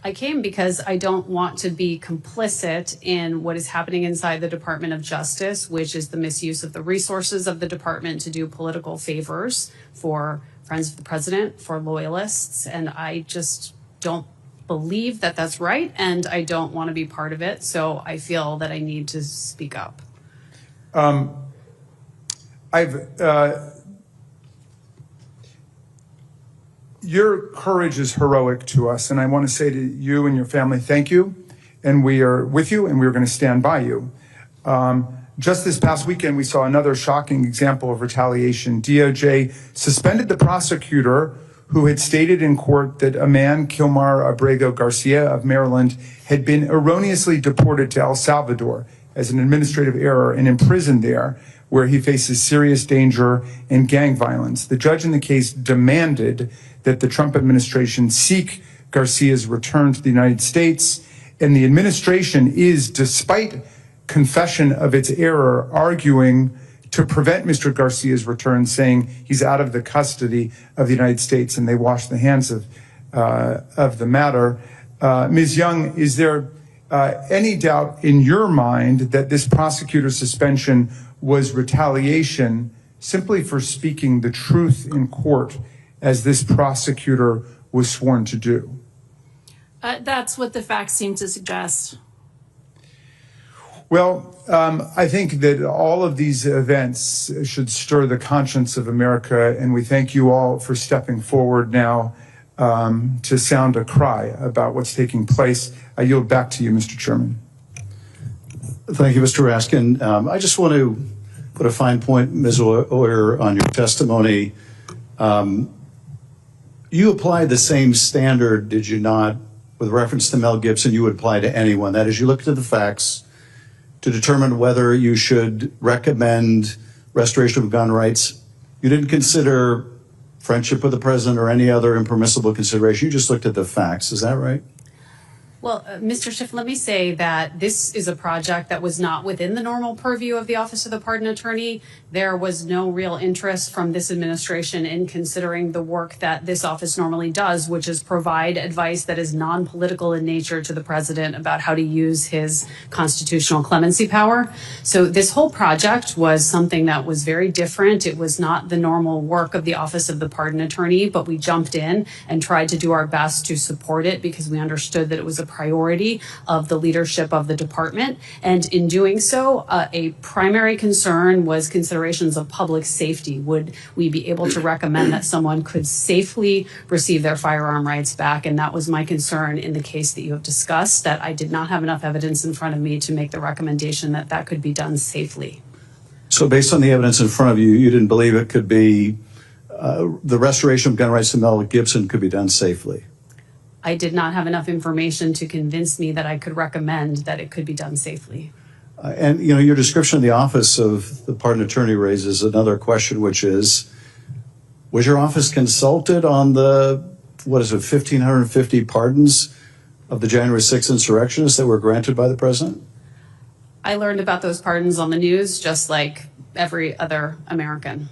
I came because I don't want to be complicit in what is happening inside the Department of Justice, which is the misuse of the resources of the department to do political favors for friends of the president, for loyalists. And I just don't believe that that's right, and I don't want to be part of it. So I feel that I need to speak up.
Your courage is heroic to us, and I want to say to you and your family, thank you, and we are with you, and we're going to stand by you. Just this past weekend, we saw another shocking example of retaliation. DOJ suspended the prosecutor who had stated in court that a man, Kilmar Abrego Garcia of Maryland, had been erroneously deported to El Salvador as an administrative error and imprisoned there, where he faces serious danger and gang violence. The judge in the case demanded that the Trump administration seek Garcia's return to the United States, and the administration is, despite confession of its error, arguing to prevent Mr. Garcia's return, saying he's out of the custody of the United States, and they wash the hands of the matter. Ms. Young, is there any doubt in your mind that this prosecutor's suspension was retaliation simply for speaking the truth in court, as this prosecutor was sworn to do?
That's what the facts seem to suggest.
Well, I think that all of these events should stir the conscience of America, and we thank you all for stepping forward now to sound a cry about what's taking place. I yield back to you, Mr. Chairman.
Thank you, Mr. Raskin. I just want to put a fine point, Ms. Oyer, on your testimony. You applied the same standard, did you not, with reference to Mel Gibson, you would apply to anyone. That is, you looked at the facts to determine whether you should recommend restoration of gun rights. You didn't consider friendship with the president or any other impermissible consideration. You just looked at the facts. Is that right?
Well, Mr. Schiff, let me say that this is a project that was not within the normal purview of the Office of the Pardon Attorney. There was no real interest from this administration in considering the work that this office normally does, which is provide advice that is non-political in nature to the president about how to use his constitutional clemency power. So this whole project was something that was very different. It was not the normal work of the Office of the Pardon Attorney, but we jumped in and tried to do our best to support it because we understood that it was a priority of the leadership of the department. And in doing so, a primary concern was considerations of public safety. Would we be able to recommend that someone could safely receive their firearm rights back? And that was my concern in the case that you have discussed, that I did not have enough evidence in front of me to make the recommendation that that could be done safely.
So based on the evidence in front of you, you didn't believe it could be, the restoration of gun rights to Mel Gibson could be done safely?
I did not have enough information to convince me that I could recommend that it could be done safely.
And, you know, your description of the Office of the Pardon Attorney raises another question, which is, was your office consulted on the, 1,550 pardons of the January 6th insurrectionists that were granted by the president?
I learned about those pardons on the news just like every other American.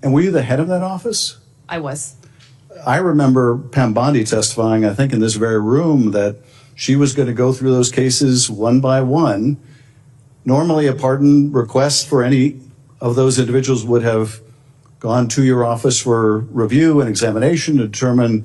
And were you the head of that office?
I was.
I remember Pam Bondi testifying, I think in this very room, that she was going to go through those cases one by one. Normally, a pardon request for any of those individuals would have gone to your office for review and examination to determine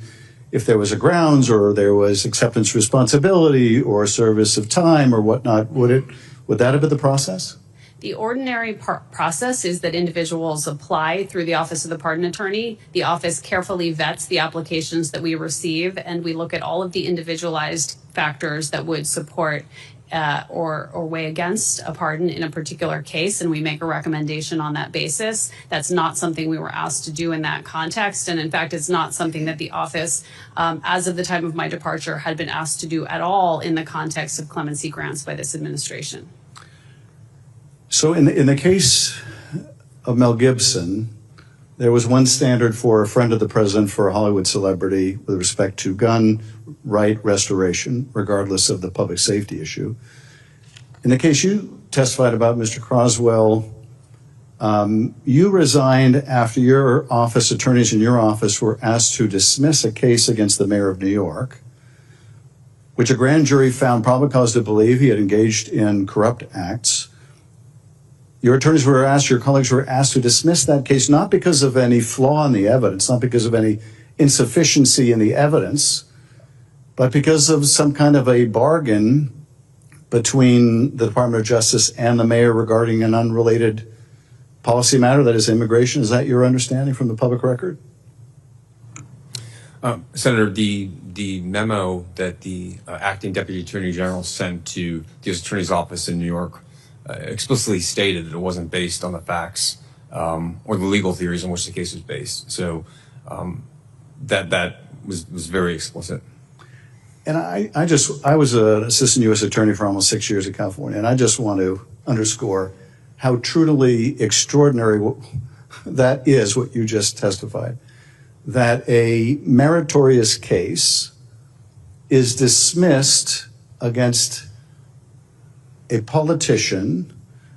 if there was a grounds or there was acceptance of responsibility or service of time or whatnot. Would that have been the process?
The ordinary process is that individuals apply through the Office of the Pardon Attorney. The office carefully vets the applications that we receive, and we look at all of the individualized factors that would support or weigh against a pardon in a particular case, and we make a recommendation on that basis. That's not something we were asked to do in that context, and in fact, it's not something that the office, as of the time of my departure, had been asked to do at all in the context of clemency grants by this administration.
So in the case of Mel Gibson, there was one standard for a friend of the president for a Hollywood celebrity with respect to gun right restoration, regardless of the public safety issue. In the case you testified about, Mr. Croswell, you resigned after your office, attorneys in your office, were asked to dismiss a case against the mayor of New York, which a grand jury found probable cause to believe he had engaged in corrupt acts. Your attorneys were asked, your colleagues were asked to dismiss that case, not because of any flaw in the evidence, not because of any insufficiency in the evidence, but because of some kind of a bargain between the Department of Justice and the mayor regarding an unrelated policy matter, that is immigration. Is that your understanding from the public record?
Senator, the memo that the acting Deputy Attorney General sent to the U.S. Attorney's Office in New York explicitly stated that it wasn't based on the facts or the legal theories on which the case was based. So that was very explicit.
And I was an assistant U.S. attorney for almost 6 years in California, and I just want to underscore how truly extraordinary that is, what you just testified, that a meritorious case is dismissed against a politician,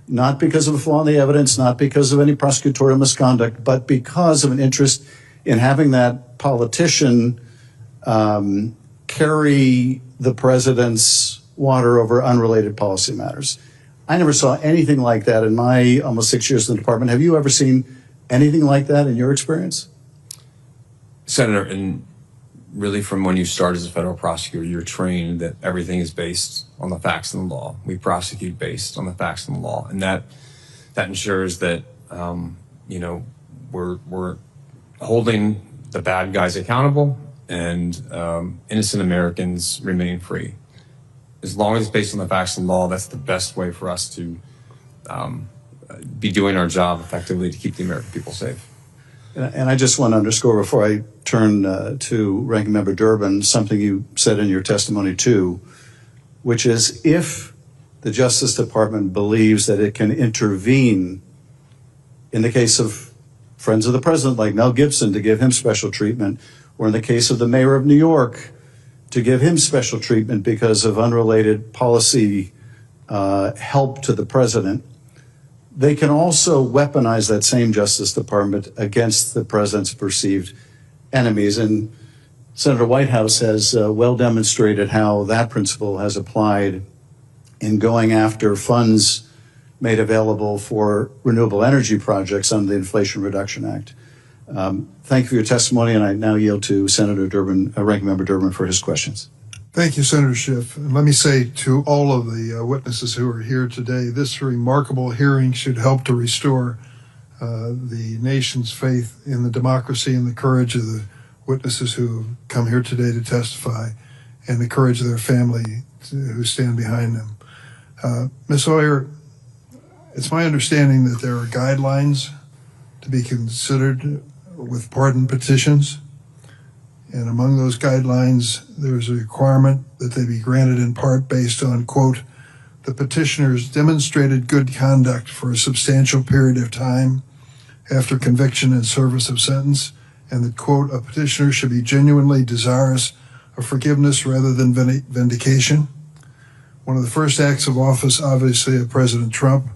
not because of a flaw in the evidence, not because of any prosecutorial misconduct, but because of an interest in having that politician carry the president's water over unrelated policy matters. I never saw anything like that in my almost 6 years in the department. Have you ever seen anything like that in your experience?
Senator, and really from when you start as a federal prosecutor, you're trained that everything is based on the facts and the law. We prosecute based on the facts and the law, and that ensures that we're holding the bad guys accountable, and innocent Americans remain free. As long as it's based on the facts and law, that's the best way for us to be doing our job effectively to keep the American people safe.
And I just want to underscore before I turn to Ranking Member Durbin, something you said in your testimony too, which is if the Justice Department believes that it can intervene in the case of friends of the president like Mel Gibson to give him special treatment, or in the case of the mayor of New York to give him special treatment because of unrelated policy help to the president, they can also weaponize that same Justice Department against the president's perceived enemies. And Senator Whitehouse has well demonstrated how that principle has applied in going after funds made available for renewable energy projects under the Inflation Reduction Act. Thank you for your testimony, and I now yield to Senator Durbin, Ranking Member Durbin, for his questions.
Thank you, Senator Schiff. And let me say to all of the witnesses who are here today, this remarkable hearing should help to restore the nation's faith in the democracy and the courage of the witnesses who have come here today to testify, and the courage of their family who stand behind them. Ms. Hoyer, it's my understanding that there are guidelines to be considered with pardon petitions. And among those guidelines, there's a requirement that they be granted in part based on, quote, the petitioner's demonstrated good conduct for a substantial period of time after conviction and service of sentence, and that, quote, a petitioner should be genuinely desirous of forgiveness rather than vindication. One of the first acts of office, obviously, of President Trump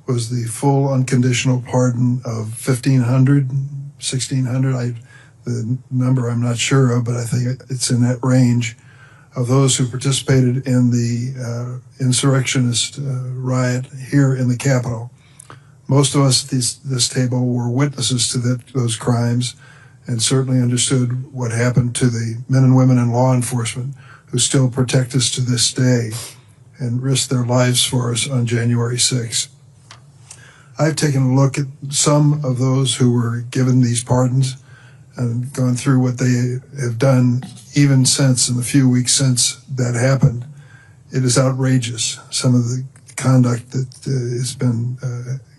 was the full unconditional pardon of 1,600, the number I'm not sure of, but I think it's in that range, of those who participated in the insurrectionist riot here in the Capitol. Most of us at this table were witnesses to those crimes and certainly understood what happened to the men and women in law enforcement who still protect us to this day and risk their lives for us on January 6th. I've taken a look at some of those who were given these pardons and gone through what they have done even since, in the few weeks since that happened. It is outrageous, some of the conduct that has been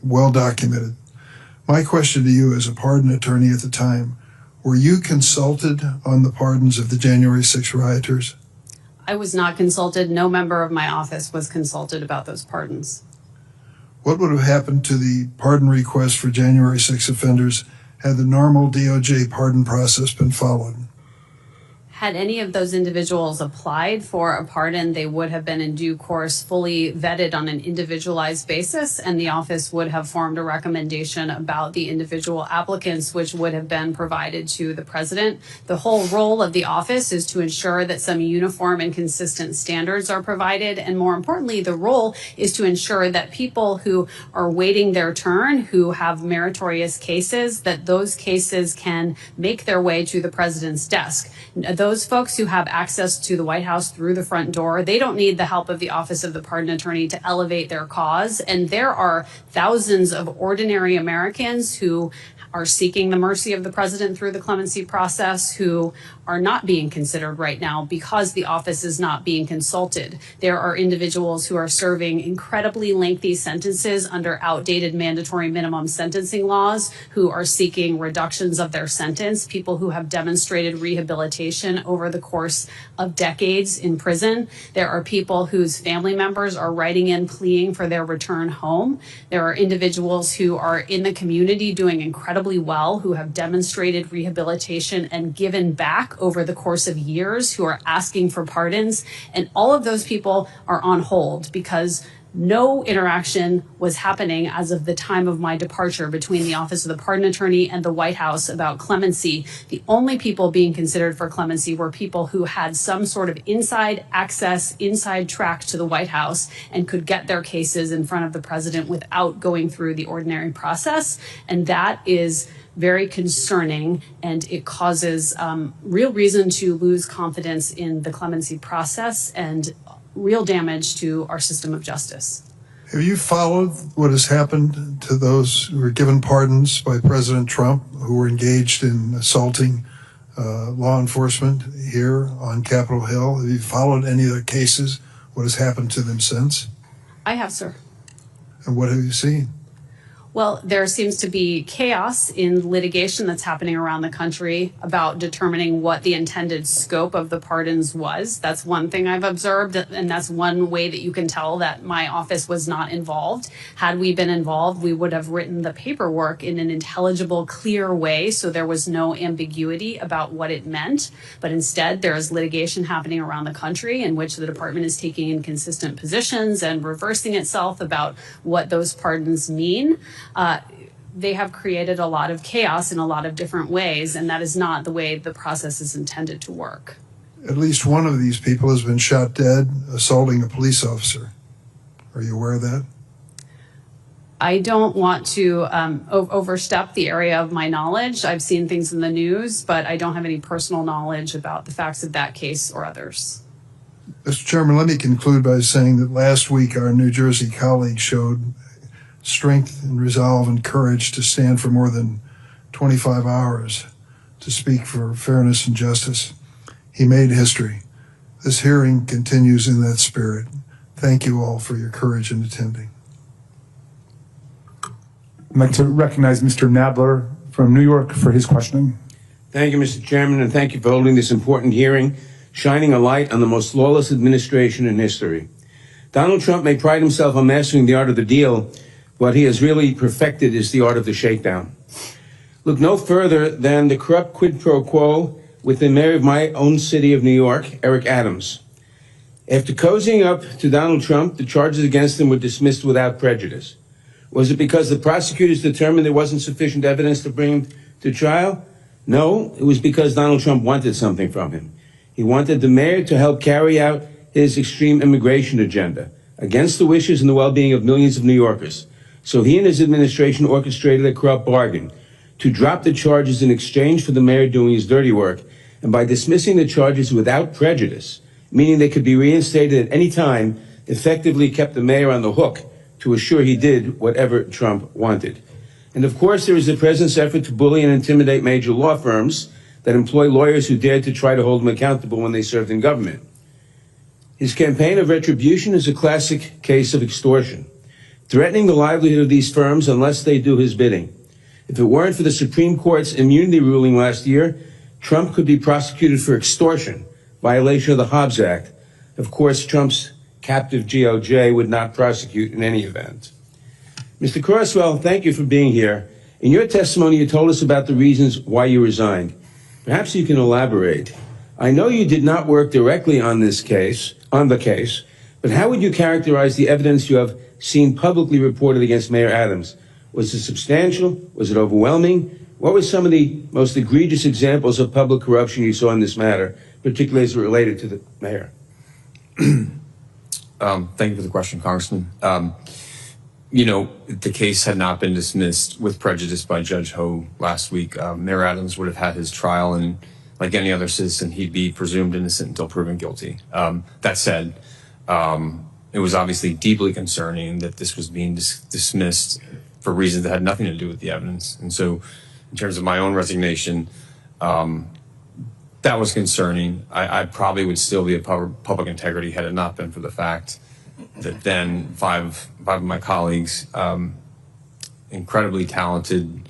well documented. My question to you as a pardon attorney at the time, were you consulted on the pardons of the January 6th rioters?
I was not consulted. No member of my office was consulted about those pardons.
What would have happened to the pardon request for January 6 offenders had the normal DOJ pardon process been followed?
Had any of those individuals applied for a pardon, they would have been in due course fully vetted on an individualized basis, and the office would have formed a recommendation about the individual applicants, which would have been provided to the president. The whole role of the office is to ensure that some uniform and consistent standards are provided, and more importantly, the role is to ensure that people who are waiting their turn, who have meritorious cases, that those cases can make their way to the president's desk. Those folks who have access to the White House through the front door, they don't need the help of the Office of the Pardon Attorney to elevate their cause. And there are thousands of ordinary Americans who are seeking the mercy of the president through the clemency process, who are not being considered right now because the office is not being consulted. There are individuals who are serving incredibly lengthy sentences under outdated mandatory minimum sentencing laws who are seeking reductions of their sentence, people who have demonstrated rehabilitation over the course of decades in prison. There are people whose family members are writing in pleading for their return home. There are individuals who are in the community doing incredibly well, who have demonstrated rehabilitation and given back over the course of years, who are asking for pardons. And all of those people are on hold because no interaction was happening as of the time of my departure between the Office of the Pardon Attorney and the White House about clemency. The only people being considered for clemency were people who had some sort of inside access, inside track to the White House and could get their cases in front of the president without going through the ordinary process. And that is very concerning, and it causes real reason to lose confidence in the clemency process and real damage to our system of justice.
Have you followed what has happened to those who were given pardons by President Trump who were engaged in assaulting law enforcement here on Capitol Hill? Have you followed any of their cases, what has happened to them since?
I have, sir.
And what have you seen?
Well, there seems to be chaos in litigation that's happening around the country about determining what the intended scope of the pardons was. That's one thing I've observed, and that's one way that you can tell that my office was not involved. Had we been involved, we would have written the paperwork in an intelligible, clear way, so there was no ambiguity about what it meant. But instead, there is litigation happening around the country in which the department is taking inconsistent positions and reversing itself about what those pardons mean. They have created a lot of chaos in a lot of different ways, and that is not the way the process is intended to work.
At least one of these people has been shot dead assaulting a police officer. Are you aware of that?
I don't want to overstep the area of my knowledge. I've seen things in the news, but I don't have any personal knowledge about the facts of that case or others.
Mr. Chairman, let me conclude by saying that last week our New Jersey colleague showed strength and resolve and courage to stand for more than 25 hours to speak for fairness and justice. He made history. This hearing continues in that spirit. Thank you all for your courage in attending.
I'd like to recognize Mr. Nadler from New York for his questioning.
Thank you, Mr. Chairman, and thank you for holding this important hearing, shining a light on the most lawless administration in history. Donald Trump may pride himself on mastering the art of the deal. What he has really perfected is the art of the shakedown. Look no further than the corrupt quid pro quo with the mayor of my own city of New York, Eric Adams. After cozying up to Donald Trump, the charges against him were dismissed without prejudice. Was it because the prosecutors determined there wasn't sufficient evidence to bring him to trial? No, it was because Donald Trump wanted something from him. He wanted the mayor to help carry out his extreme immigration agenda against the wishes and the well-being of millions of New Yorkers. So he and his administration orchestrated a corrupt bargain to drop the charges in exchange for the mayor doing his dirty work. And by dismissing the charges without prejudice, meaning they could be reinstated at any time, effectively kept the mayor on the hook to assure he did whatever Trump wanted. And of course, there is the president's effort to bully and intimidate major law firms that employ lawyers who dared to try to hold him accountable when they served in government. His campaign of retribution is a classic case of extortion, threatening the livelihood of these firms unless they do his bidding. If it weren't for the Supreme Court's immunity ruling last year, Trump could be prosecuted for extortion, violation of the Hobbs Act. Of course, Trump's captive GOJ would not prosecute in any event. Mr. Crosswell, thank you for being here. In your testimony, you told us about the reasons why you resigned. Perhaps you can elaborate. I know you did not work directly on the case, but how would you characterize the evidence you have seen publicly reported against Mayor Adams? Was it substantial? Was it overwhelming? What were some of the most egregious examples of public corruption you saw in this matter, particularly as it related to the mayor?
Thank you for the question, Congressman. You know, the case had not been dismissed with prejudice by Judge Ho last week. Mayor Adams would have had his trial, and like any other citizen, he'd be presumed innocent until proven guilty. That said, it was obviously deeply concerning that this was being dismissed for reasons that had nothing to do with the evidence. And so in terms of my own resignation, that was concerning. I probably would still be a public integrity had it not been for the fact that then five of my colleagues, incredibly talented,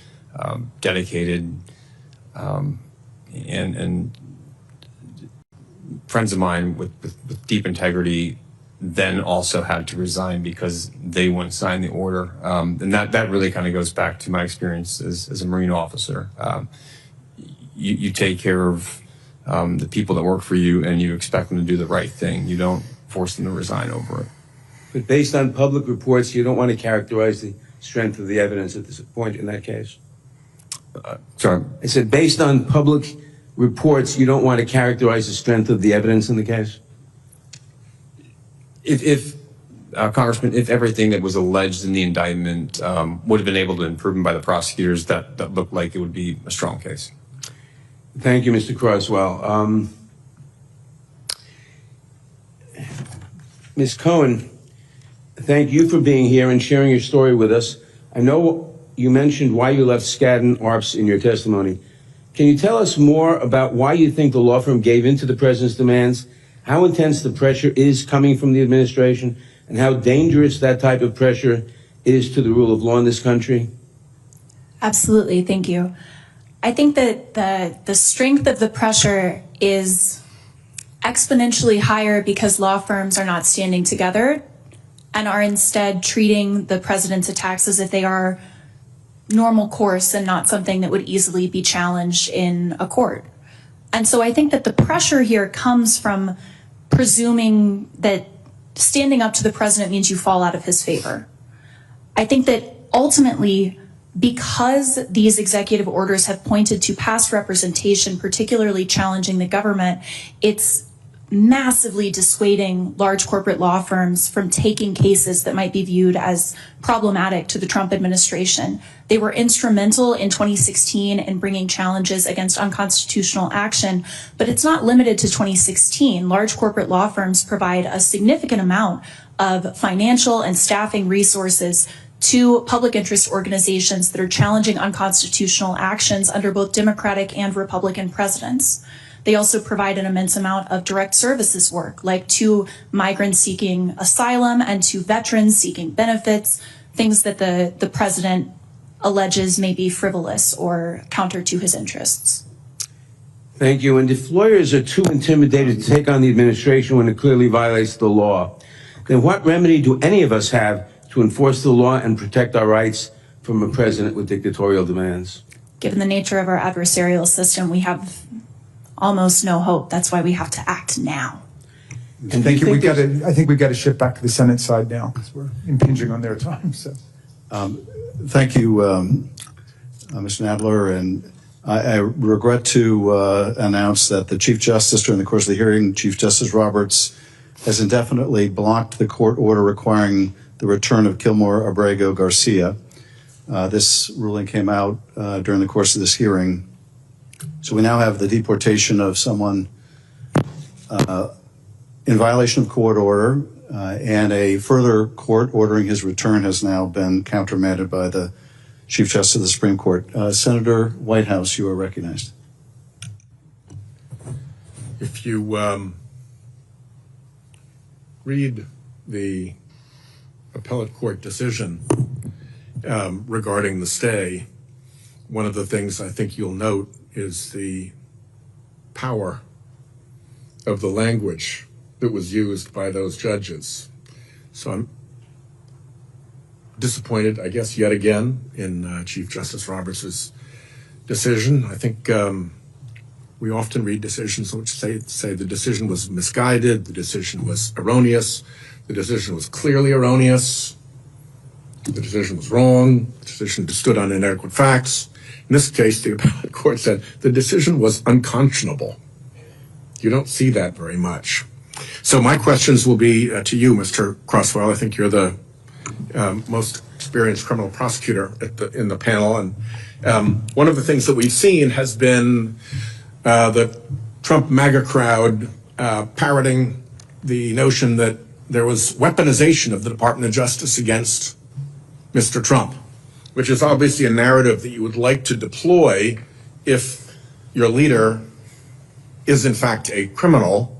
dedicated, and friends of mine with deep integrity then also had to resign because they wouldn't sign the order. And that really kind of goes back to my experience as a Marine officer. You take care of the people that work for you and you expect them to do the right thing. You don't force them to resign over it.
But based on public reports, you don't want to characterize the strength of the evidence at this point in that case?
Sorry?
I said, based on public reports, you don't want to characterize the strength of the evidence in the case?
If Congressman, if everything that was alleged in the indictment would have been able to be proven by the prosecutors, that looked like it would be a strong case.
Thank you, Mr. Croswell. Ms. Cohen, thank you for being here and sharing your story with us. I know you mentioned why you left Skadden Arps in your testimony. Can you tell us more about why you think the law firm gave in to the president's demands, how intense the pressure is coming from the administration, and how dangerous that type of pressure is to the rule of law in this country?
Absolutely, thank you. I think that the strength of the pressure is exponentially higher because law firms are not standing together and are instead treating the president's attacks as if they are normal course and not something that would easily be challenged in a court. And so I think that the pressure here comes from presuming that standing up to the president means you fall out of his favor. I think that ultimately, because these executive orders have pointed to past representation, particularly challenging the government, it's massively dissuading large corporate law firms from taking cases that might be viewed as problematic to the Trump administration. They were instrumental in 2016 in bringing challenges against unconstitutional action, but it's not limited to 2016. Large corporate law firms provide a significant amount of financial and staffing resources to public interest organizations that are challenging unconstitutional actions under both Democratic and Republican presidents. They also provide an immense amount of direct services work, like to migrants seeking asylum and to veterans seeking benefits, things that the president alleges may be frivolous or counter to his interests.
Thank you. And if lawyers are too intimidated to take on the administration when it clearly violates the law, then what remedy do any of us have to enforce the law and protect our rights from a president with dictatorial demands?
Given the nature of our adversarial system, we have almost no hope. That's why we have to act now.
And do you think
I think we've got to shift back to the Senate side now because we're impinging on their time. So,
Thank you, Mr. Nadler, and I regret to announce that the Chief Justice, during the course of the hearing, Chief Justice Roberts, has indefinitely blocked the court order requiring the return of Kilmore Abrego Garcia. This ruling came out during the course of this hearing. So we now have the deportation of someone in violation of court order, and a further court ordering his return has now been countermanded by the Chief Justice of the Supreme Court. Senator Whitehouse, you are recognized.
If you read the appellate court decision regarding the stay, one of the things I think you'll note is the power of the language that was used by those judges. So I'm disappointed, I guess, yet again in Chief Justice Roberts' decision. I think we often read decisions which say the decision was misguided, the decision was erroneous, the decision was clearly erroneous, the decision was wrong, the decision stood on inadequate facts. In this case, the appellate court said the decision was unconscionable. You don't see that very much. So my questions will be to you, Mr. Crosswell. I think you're the most experienced criminal prosecutor in the panel. And one of the things that we've seen has been the Trump MAGA crowd parroting the notion that there was weaponization of the Department of Justice against Mr. Trump, which is obviously a narrative that you would like to deploy if your leader is in fact a criminal,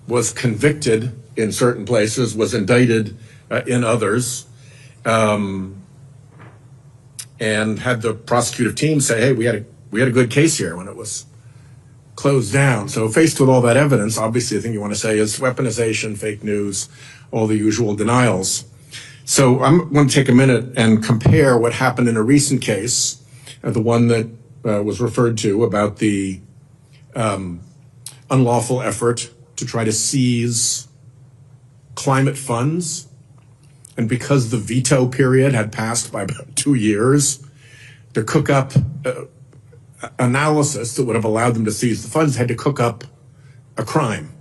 was convicted in certain places, was indicted in others, and had the prosecutive team say, hey, we had a good case here when it was closed down. So faced with all that evidence, obviously the thing you want to say is weaponization, fake news, all the usual denials. So I'm going to take a minute and compare what happened in a recent case, the one that was referred to about the unlawful effort to try to seize climate funds. And because the veto period had passed by about 2 years, to cook up analysis that would have allowed them to seize the funds had to cook up a crime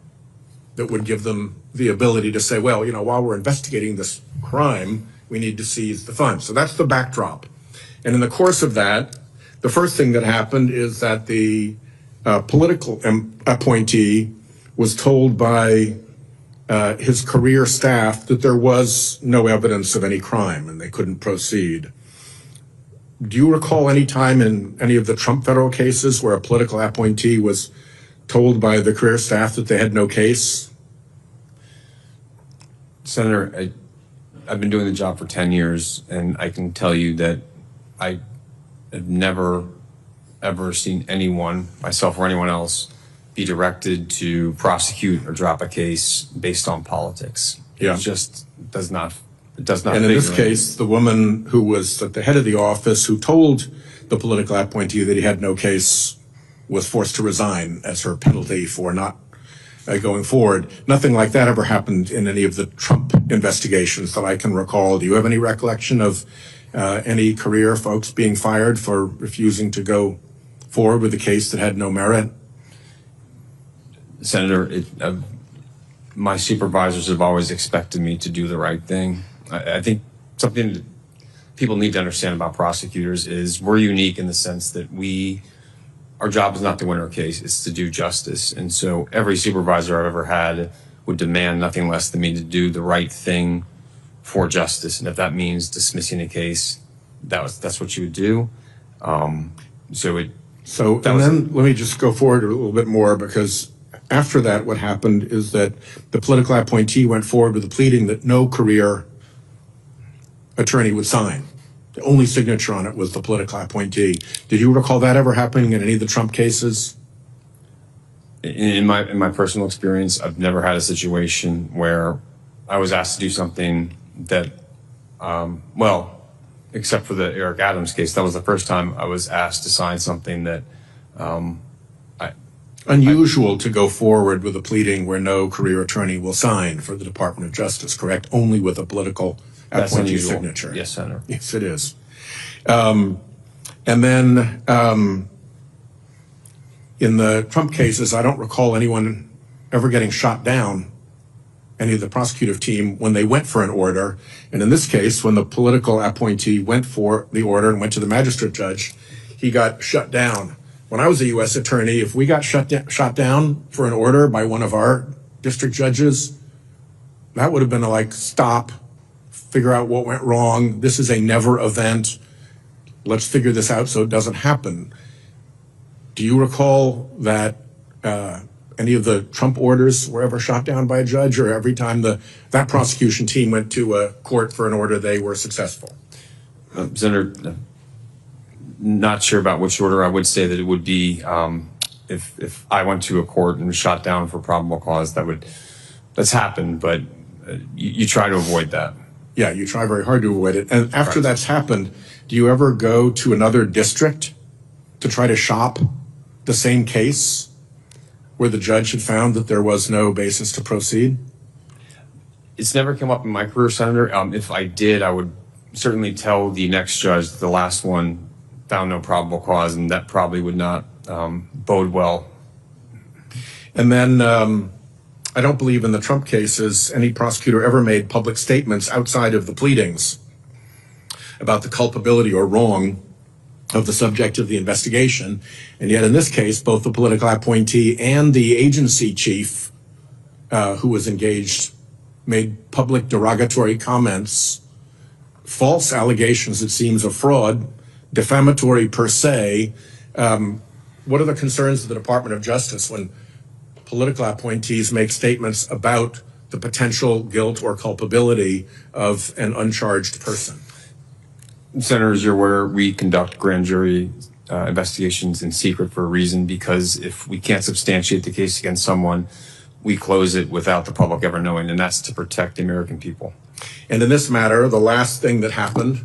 that would give them the ability to say, well, you know, while we're investigating this crime, we need to seize the funds. So that's the backdrop. And in the course of that, the first thing that happened is that the political appointee was told by his career staff that there was no evidence of any crime and they couldn't proceed. Do you recall any time in any of the Trump federal cases where a political appointee was told by the career staff that they had no case?
Senator, I've been doing the job for 10 years, and I can tell you that I have never, ever seen anyone, myself or anyone else, be directed to prosecute or drop a case based on politics.
Yeah.
It just does not. It does not.
And in this case, the woman who was at the head of the office who told the political appointee that he had no case was forced to resign as her penalty for not going forward. Nothing like that ever happened in any of the Trump investigations that I can recall. Do you have any recollection of any career folks being fired for refusing to go forward with a case that had no merit?
Senator, my supervisors have always expected me to do the right thing. I think something that people need to understand about prosecutors is we're unique in the sense that our job is not to win our case, it's to do justice. And so every supervisor I've ever had would demand nothing less than me to do the right thing for justice. And if that means dismissing a case, that's what you would do.
Then let me just go forward a little bit more, because after that, what happened is that the political appointee went forward with a pleading that no career attorney would sign. The only signature on it was the political appointee. Did you recall that ever happening in any of the Trump cases?
In my personal experience, I've never had a situation where I was asked to do something that, except for the Eric Adams case, that was the first time I was asked to sign something that
unusual to go forward with a pleading where no career attorney will sign for the Department of Justice, correct? Only with a political appointee signature.
Yes, Senator.
Yes, it is. And then in the Trump cases, I don't recall anyone ever getting shot down, any of the prosecutive team, when they went for an order. And in this case, when the political appointee went for the order and went to the magistrate judge, he got shut down. When I was a U.S. attorney, if we got shot down for an order by one of our district judges, that would have been like, stop, figure out what went wrong. This is a never event. Let's figure this out so it doesn't happen. Do you recall that any of the Trump orders were ever shot down by a judge, or every time that prosecution team went to a court for an order, they were successful?
Senator, not sure about which order. I would say that it would be if I went to a court and was shot down for probable cause, that's happened, but you try to avoid that.
Yeah, you try very hard to avoid it. And after that's happened, do you ever go to another district to try to shop the same case where the judge had found that there was no basis to proceed?
It's never come up in my career, Senator. If I did, I would certainly tell the next judge that the last one found no probable cause, and that probably would not bode well.
And then I don't believe in the Trump cases any prosecutor ever made public statements outside of the pleadings about the culpability or wrong of the subject of the investigation. And yet in this case, both the political appointee and the agency chief who was engaged made public derogatory comments, false allegations, it seems, of fraud, defamatory per se. What are the concerns of the Department of Justice when political appointees make statements about the potential guilt or culpability of an uncharged person?
Senator, as you're aware, we conduct grand jury investigations in secret for a reason, because if we can't substantiate the case against someone, we close it without the public ever knowing, and that's to protect the American people.
And in this matter, the last thing that happened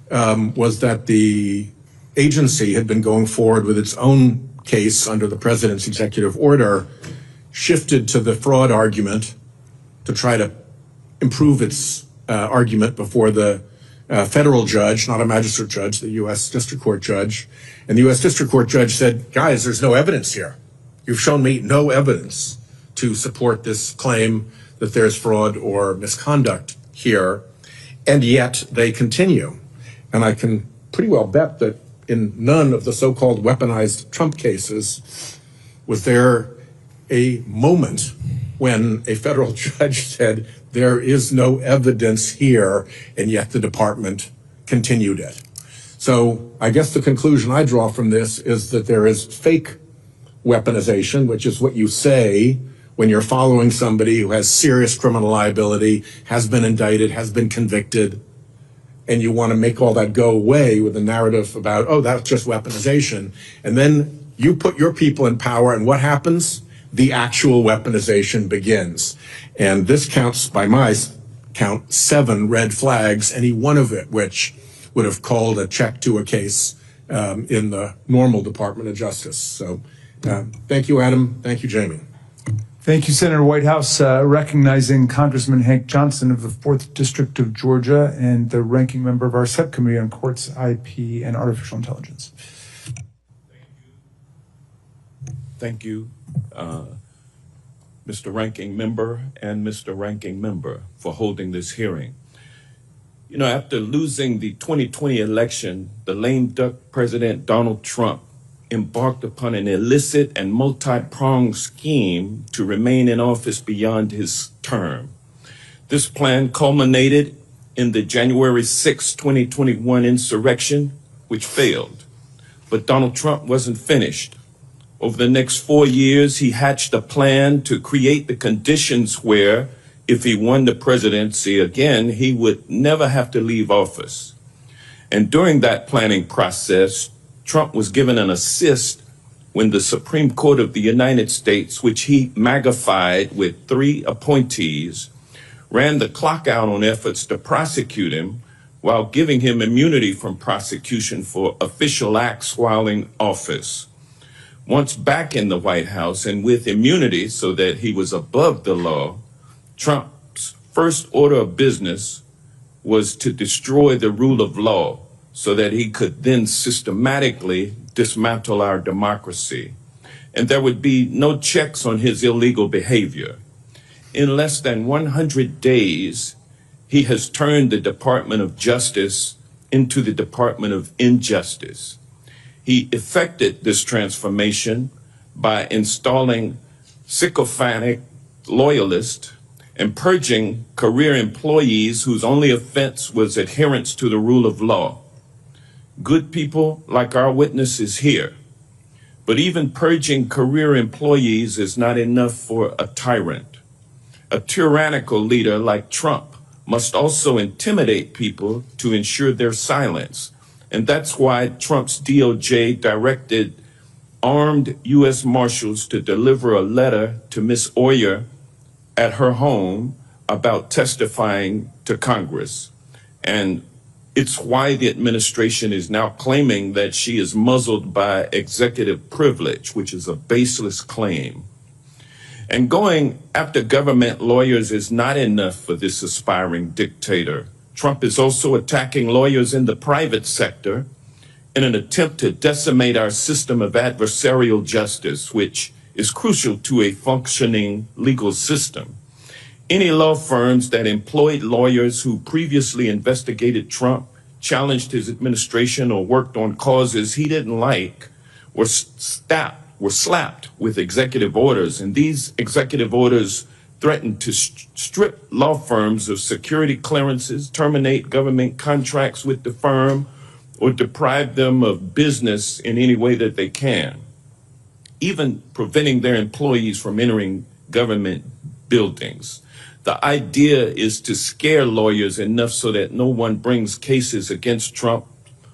was that the agency had been going forward with its own case under the president's executive order, shifted to the fraud argument to try to improve its argument before the federal judge, not a magistrate judge, the U.S. District Court judge. And the U.S. District Court judge said, guys, there's no evidence here. You've shown me no evidence to support this claim that there's fraud or misconduct here. And yet they continue. And I can pretty well bet that in none of the so-called weaponized Trump cases was there a moment when a federal judge said, there is no evidence here, and yet the department continued it. So I guess the conclusion I draw from this is that there is fake weaponization, which is what you say when you're following somebody who has serious criminal liability, has been indicted, has been convicted, and you want to make all that go away with a narrative about, oh, that's just weaponization. And then you put your people in power, and what happens? The actual weaponization begins. And this counts, by my count, 7 red flags, any one of it which would have called a check to a case in the normal Department of Justice. So thank you, Adam. Thank you, Jamie.
Thank you, Senator Whitehouse. Recognizing Congressman Hank Johnson of the 4th District of Georgia and the ranking member of our subcommittee on courts, IP, and artificial intelligence.
Thank you, Mr. Ranking Member and Mr. Ranking Member, for holding this hearing. You know, after losing the 2020 election, the lame duck President Donald Trump embarked upon an illicit and multi-pronged scheme to remain in office beyond his term. This plan culminated in the January 6, 2021 insurrection, which failed. But Donald Trump wasn't finished. Over the next 4 years, he hatched a plan to create the conditions where, if he won the presidency again, he would never have to leave office. And during that planning process, Trump was given an assist when the Supreme Court of the United States, which he magnified with 3 appointees, ran the clock out on efforts to prosecute him while giving him immunity from prosecution for official acts while in office. Once back in the White House and with immunity so that he was above the law, Trump's first order of business was to destroy the rule of law so that he could then systematically dismantle our democracy. And there would be no checks on his illegal behavior. In less than 100 days, he has turned the Department of Justice into the Department of Injustice. He effected this transformation by installing sycophantic loyalists and purging career employees whose only offense was adherence to the rule of law. Good people like our witnesses here. But even purging career employees is not enough for a tyrant. A tyrannical leader like Trump must also intimidate people to ensure their silence. And that's why Trump's DOJ directed armed U.S. Marshals to deliver a letter to Ms. Oyer at her home about testifying to Congress. And it's why the administration is now claiming that she is muzzled by executive privilege, which is a baseless claim. And going after government lawyers is not enough for this aspiring dictator. Trump is also attacking lawyers in the private sector in an attempt to decimate our system of adversarial justice, which is crucial to a functioning legal system. Any law firms that employed lawyers who previously investigated Trump, challenged his administration, or worked on causes he didn't like were slapped with executive orders. And these executive orders threatened to strip law firms of security clearances, terminate government contracts with the firm, or deprive them of business in any way that they can, even preventing their employees from entering government buildings. The idea is to scare lawyers enough so that no one brings cases against Trump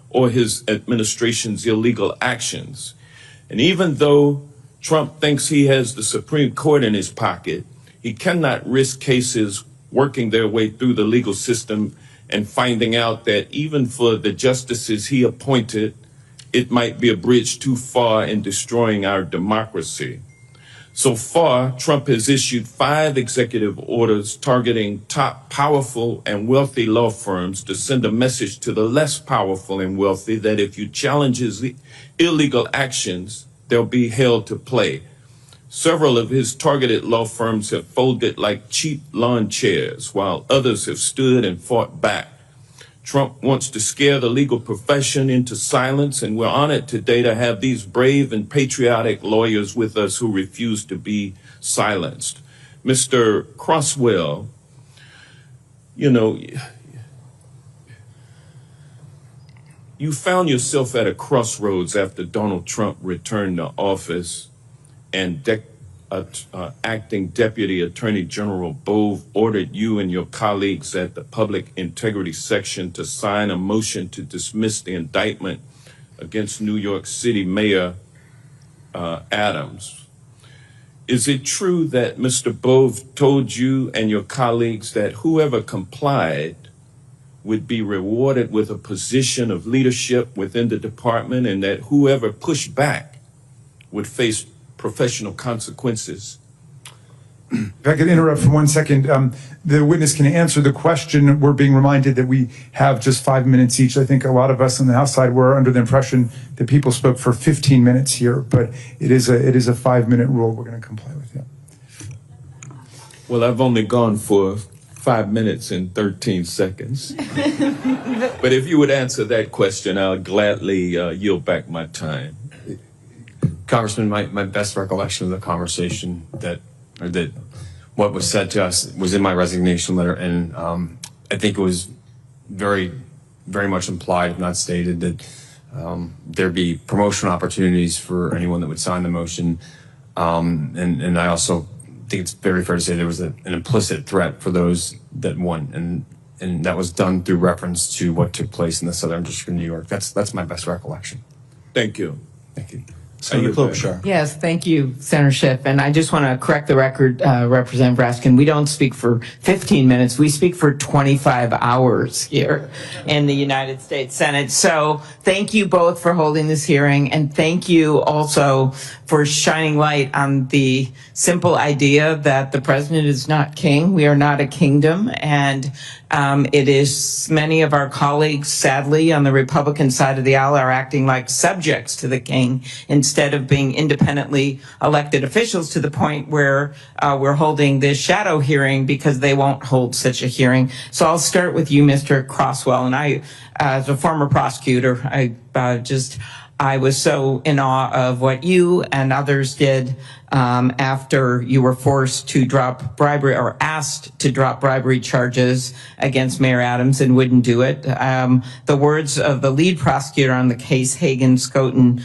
or his administration's illegal actions. And even though Trump thinks he has the Supreme Court in his pocket, he cannot risk cases working their way through the legal system and finding out that even for the justices he appointed, it might be a bridge too far in destroying our democracy. So far, Trump has issued 5 executive orders targeting top powerful and wealthy law firms to send a message to the less powerful and wealthy that if you challenge his illegal actions, they'll be held to play. Several of his targeted law firms have folded like cheap lawn chairs, while others have stood and fought back. Trump wants to scare the legal profession into silence, and we're honored today to have these brave and patriotic lawyers with us who refuse to be silenced. Mr. Crosswell, you found yourself at a crossroads after Donald Trump returned to office and Acting Deputy Attorney General Bove ordered you and your colleagues at the Public Integrity Section to sign a motion to dismiss the indictment against New York City Mayor Adams. Is it true that Mr. Bove told you and your colleagues that whoever complied would be rewarded with a position of leadership within the department, and that whoever pushed back would face professional consequences?
If I could interrupt for 1 second, the witness can answer the question. We're being reminded that we have just 5 minutes each. I think a lot of us on the House side were under the impression that people spoke for 15 minutes here, but it is a 5-minute rule. We're going to comply with it.
Well, I've only gone for 5 minutes and 13 seconds. But if you would answer that question, I'll gladly yield back my time.
Congressman, my best recollection of the conversation that what was said to us was in my resignation letter, and I think it was very, very much implied, if not stated, that there'd be promotional opportunities for anyone that would sign the motion, and I also think it's very fair to say there was an implicit threat for those that won, and that was done through reference to what took place in the Southern District of New York. That's my best recollection.
Thank you.
Thank you.
Senator Klobuchar.
Yes, thank you, Senator Schiff. And I just want to correct the record, Representative Raskin. We don't speak for 15 minutes. We speak for 25 hours here in the United States Senate. So thank you both for holding this hearing. And thank you also for shining light on the simple idea that the president is not king. We are not a kingdom. And it is many of our colleagues, sadly, on the Republican side of the aisle are acting like subjects to the king instead of being independently elected officials, to the point where we're holding this shadow hearing because they won't hold such a hearing. So I'll start with you, Mr. Crosswell. And I, as a former prosecutor, I was so in awe of what you and others did after you were forced to drop bribery, or asked to drop bribery charges against Mayor Adams, and wouldn't do it. The words of the lead prosecutor on the case, Hagan Skoten,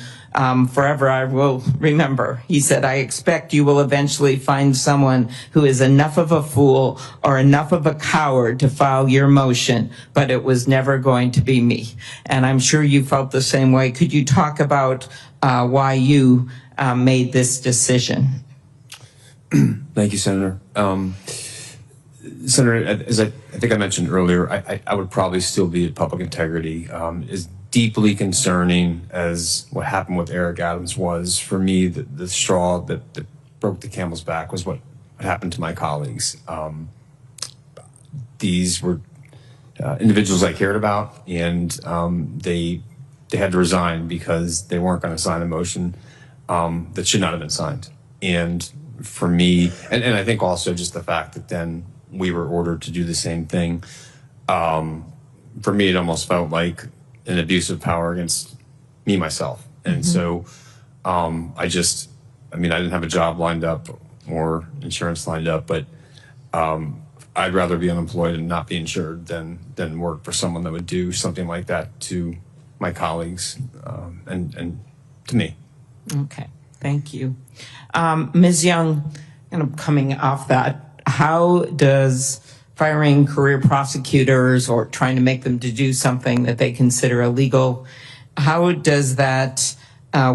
forever I will remember. He said, "I expect you will eventually find someone who is enough of a fool or enough of a coward to file your motion, but it was never going to be me." And I'm sure you felt the same way. Could you talk about why you made this decision?
Thank you, Senator. Senator, as I think I mentioned earlier, I would probably still be at public integrity. As deeply concerning as what happened with Eric Adams was, for me, the straw that broke the camel's back was what happened to my colleagues. These were individuals I cared about, and they had to resign because they weren't going to sign a motion that should not have been signed. And for me, and I think also just the fact that then we were ordered to do the same thing, for me, it almost felt like an abuse of power against me, myself. And so I didn't have a job lined up or insurance lined up, but I'd rather be unemployed and not be insured than work for someone that would do something like that to my colleagues and to me.
Okay, thank you. Ms. Young, coming off that, how does firing career prosecutors or trying to make them to do something that they consider illegal, how does that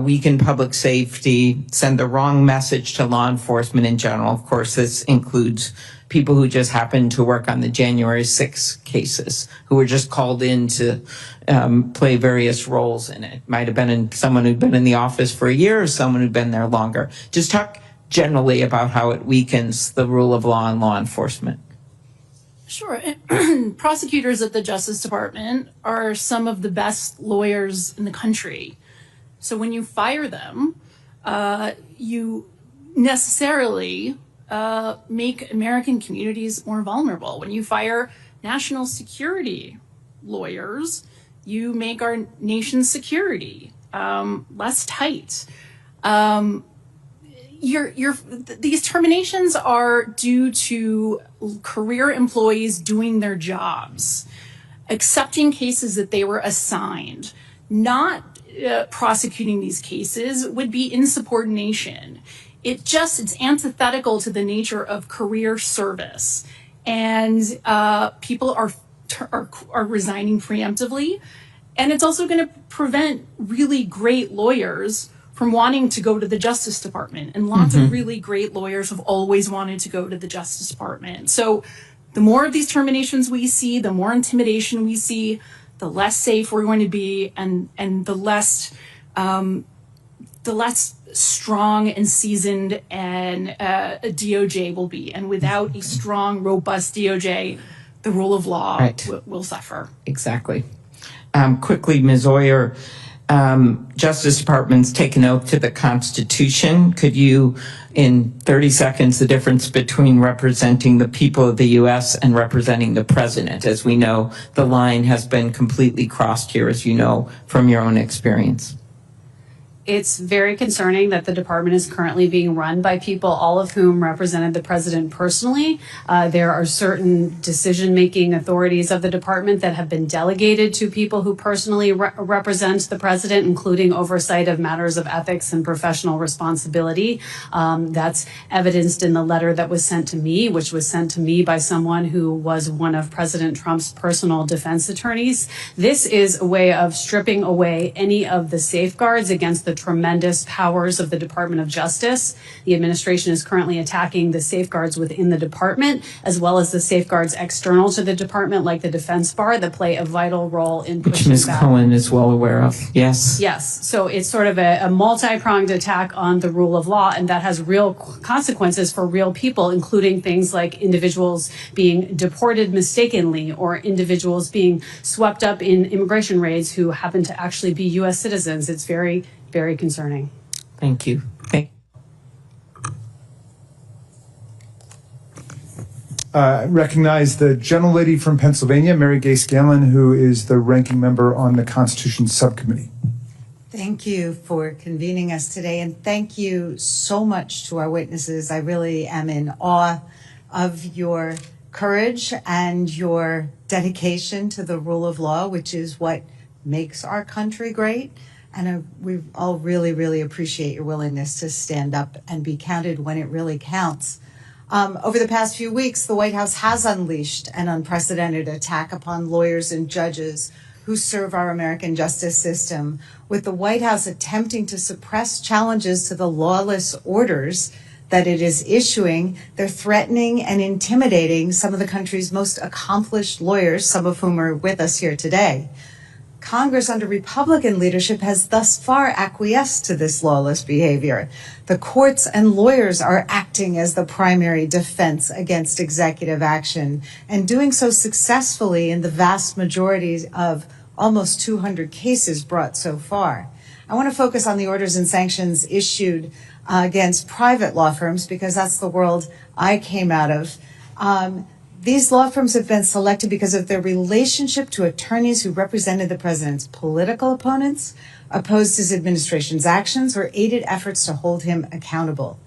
weaken public safety, send the wrong message to law enforcement in general? Of course, this includes people who just happened to work on the January 6th cases, who were just called in to play various roles in it. Might have been someone who'd been in the office for a year or someone who'd been there longer. Just talk generally about how it weakens the rule of law and law enforcement.
Sure. Prosecutors at the Justice Department are some of the best lawyers in the country. So when you fire them, you necessarily make American communities more vulnerable. When you fire national security lawyers, you make our nation's security less tight. These terminations are due to career employees doing their jobs, accepting cases that they were assigned. Not prosecuting these cases would be insubordination. It's antithetical to the nature of career service, and people are resigning preemptively, and it's also going to prevent really great lawyers from wanting to go to the Justice Department. And lots of really great lawyers have always wanted to go to the Justice Department. So the more of these terminations we see, the more intimidation we see, the less safe we're going to be, and the less strong and seasoned and a DOJ will be. And without a strong, robust DOJ, the rule of law will suffer.
Exactly. Quickly, Ms. Oyer, Justice Department's taken oath to the Constitution. Could you, in 30 seconds, the difference between representing the people of the U.S. and representing the president? As we know, the line has been completely crossed here, as you know from your own experience.
It's very concerning that the department is currently being run by people, all of whom represented the president personally. There are certain decision-making authorities of the department that have been delegated to people who personally represent the president, including oversight of matters of ethics and professional responsibility. That's evidenced in the letter that was sent to me, which was sent to me by someone who was one of President Trump's personal defense attorneys. This is a way of stripping away any of the safeguards against the the tremendous powers of the Department of Justice. The administration is currently attacking the safeguards within the department, as well as the safeguards external to the department, like the defense bar, that play a vital role in
Which
pushing
Ms.
back.
Cohen is well aware of. Yes.
Yes, so it's sort of a multi-pronged attack on the rule of law, and that has real consequences for real people, including things like individuals being deported mistakenly or individuals being swept up in immigration raids who happen to actually be U.S. citizens. It's very, very concerning.
Thank you. Thank
I recognize the gentlelady from Pennsylvania, Mary Gay Scanlon, who is the ranking member on the Constitution Subcommittee.
Thank you for convening us today, and thank you so much to our witnesses. I really am in awe of your courage and your dedication to the rule of law, which is what makes our country great. And we all really, really appreciate your willingness to stand up and be counted when it really counts. Over the past few weeks, the White House has unleashed an unprecedented attack upon lawyers and judges who serve our American justice system, with the White House attempting to suppress challenges to the lawless orders that it is issuing. They're threatening and intimidating some of the country's most accomplished lawyers, some of whom are with us here today. Congress under Republican leadership has thus far acquiesced to this lawless behavior. The courts and lawyers are acting as the primary defense against executive action, and doing so successfully in the vast majority of almost 200 cases brought so far. I want to focus on the orders and sanctions issued against private law firms, because that's the world I came out of. These law firms have been selected because of their relationship to attorneys who represented the president's political opponents, opposed his administration's actions, or aided efforts to hold him accountable.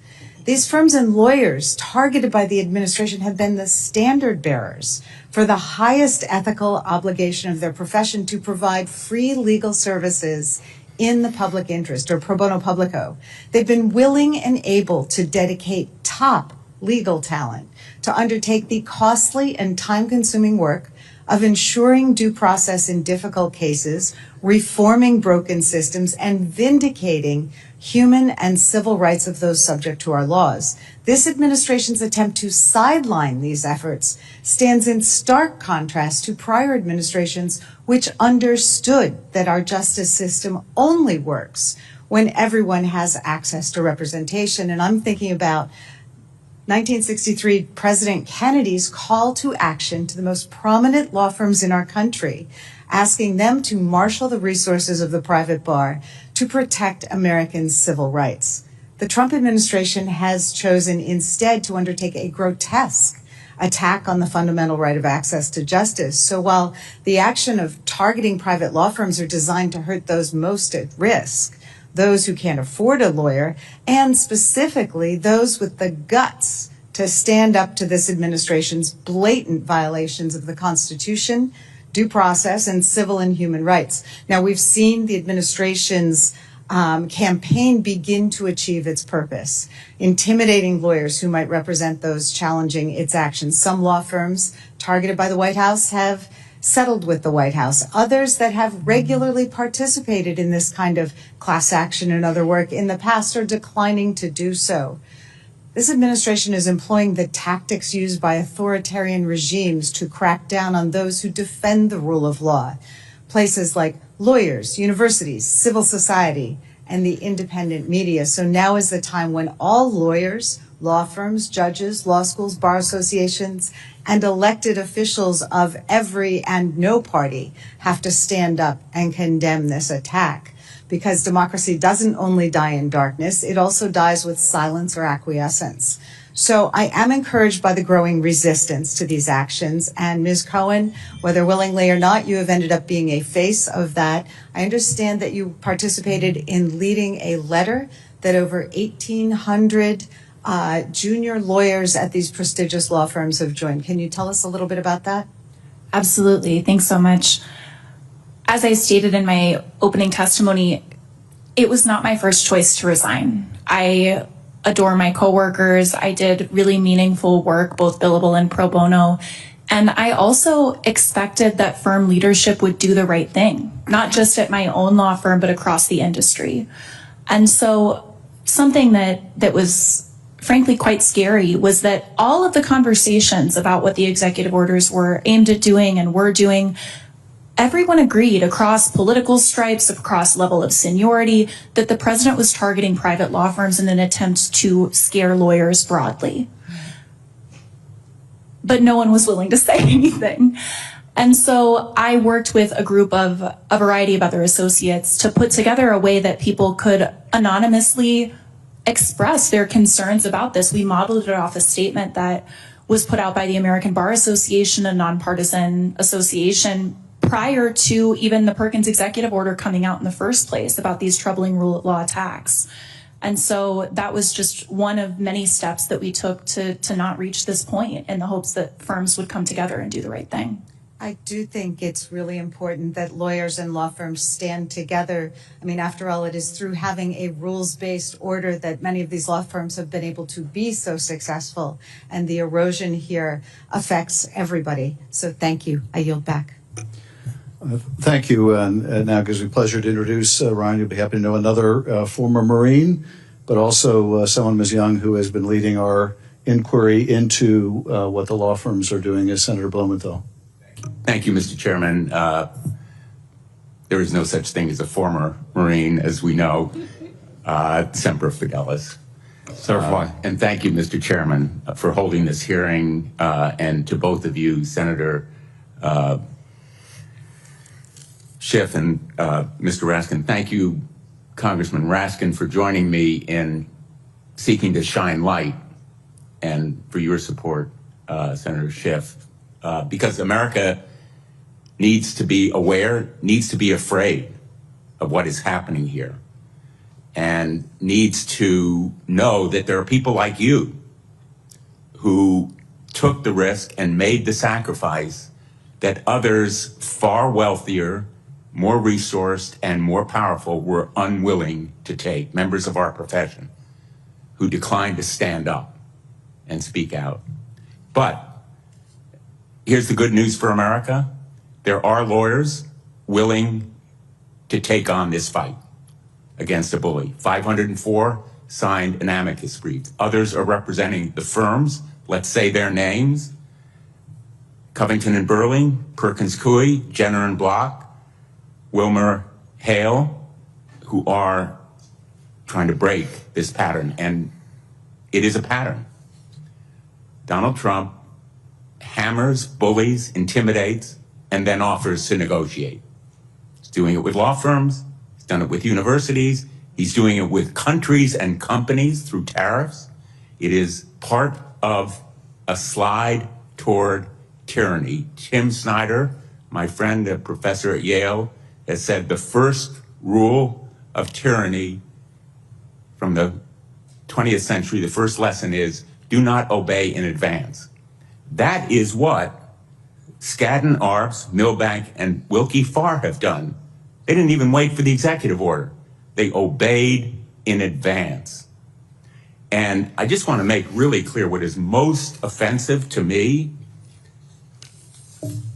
These firms and lawyers targeted by the administration have been the standard bearers for the highest ethical obligation of their profession to provide free legal services in the public interest, or pro bono publico. They've been willing and able to dedicate top legal talent to undertake the costly and time-consuming work of ensuring due process in difficult cases, reforming broken systems, and vindicating human and civil rights of those subject to our laws. This administration's attempt to sideline these efforts stands in stark contrast to prior administrations which understood that our justice system only works when everyone has access to representation. And I'm thinking about 1963, President Kennedy's call to action to the most prominent law firms in our country, asking them to marshal the resources of the private bar to protect Americans' civil rights. The Trump administration has chosen instead to undertake a grotesque attack on the fundamental right of access to justice. So while the action of targeting private law firms are designed to hurt those most at risk, those who can't afford a lawyer, and specifically those with the guts to stand up to this administration's blatant violations of the Constitution, due process, and civil and human rights. Now, we've seen the administration's campaign begin to achieve its purpose, intimidating lawyers who might represent those challenging its actions. Some law firms targeted by the White House have settled with the White House. Others that have regularly participated in this kind of class action and other work in the past are declining to do so. This administration is employing the tactics used by authoritarian regimes to crack down on those who defend the rule of law. Places like lawyers, universities, civil society, and the independent media. So now is the time when all lawyers, law firms, judges, law schools, bar associations, and elected officials of every and no party have to stand up and condemn this attack. Because democracy doesn't only die in darkness, it also dies with silence or acquiescence. So I am encouraged by the growing resistance to these actions. And Ms. Cohen, whether willingly or not, you have ended up being a face of that. I understand that you participated in leading a letter that over 1,800 junior lawyers at these prestigious law firms have joined. Can you tell us a little bit about that?
Absolutely. Thanks so much. As I stated in my opening testimony, it was not my first choice to resign. I adore my coworkers. I did really meaningful work, both billable and pro bono. And I also expected that firm leadership would do the right thing, not just at my own law firm, but across the industry. And so something that was frankly quite scary was that all of the conversations about what the executive orders were aimed at doing and were doing, everyone agreed across political stripes, across level of seniority, that the president was targeting private law firms in an attempt to scare lawyers broadly. But no one was willing to say anything. And so I worked with a group of a variety of other associates to put together a way that people could anonymously express their concerns about this. We modeled it off a statement that was put out by the American Bar Association, a nonpartisan association, prior to even the Perkins executive order coming out in the first place about these troubling rule of law attacks. And so that was just one of many steps that we took to not reach this point, in the hopes that firms would come together and do the right thing.
I do think it's really important that lawyers and law firms stand together. I mean, after all, it is through having a rules-based order that many of these law firms have been able to be so successful, and the erosion here affects everybody. So thank you. I yield back.
Thank you. And now it gives me pleasure to introduce Ryan. You'll be happy to know another former Marine, but also someone, Ms. Young, who has been leading our inquiry into what the law firms are doing, is Senator Blumenthal.
Thank you, Mr. Chairman. There is no such thing as a former Marine, as we know. Semper Fidelis. And thank you, Mr. Chairman, for holding this hearing, and to both of you, Senator Schiff and Mr. Raskin. Thank you, Congressman Raskin, for joining me in seeking to shine light, and for your support, Senator Schiff, because America needs to be aware, needs to be afraid of what is happening here, and needs to know that there are people like you who took the risk and made the sacrifice that others far wealthier, more resourced, and more powerful were unwilling to take, members of our profession who declined to stand up and speak out. But here's the good news for America. There are lawyers willing to take on this fight against a bully. 504 signed an amicus brief. Others are representing the firms. Let's say their names: Covington and Burling, Perkins Coie, Jenner and Block, Wilmer Hale, who are trying to break this pattern. And it is a pattern. Donald Trump hammers, bullies, intimidates, and then offers to negotiate. He's doing it with law firms. He's done it with universities. He's doing it with countries and companies through tariffs. It is part of a slide toward tyranny. Tim Snyder, my friend, a professor at Yale, has said the first rule of tyranny from the 20th century, the first lesson is, do not obey in advance. That is what Skadden Arps, Milbank, and Wilkie Farr have done. They didn't even wait for the executive order. They obeyed in advance. And I just want to make really clear what is most offensive to me.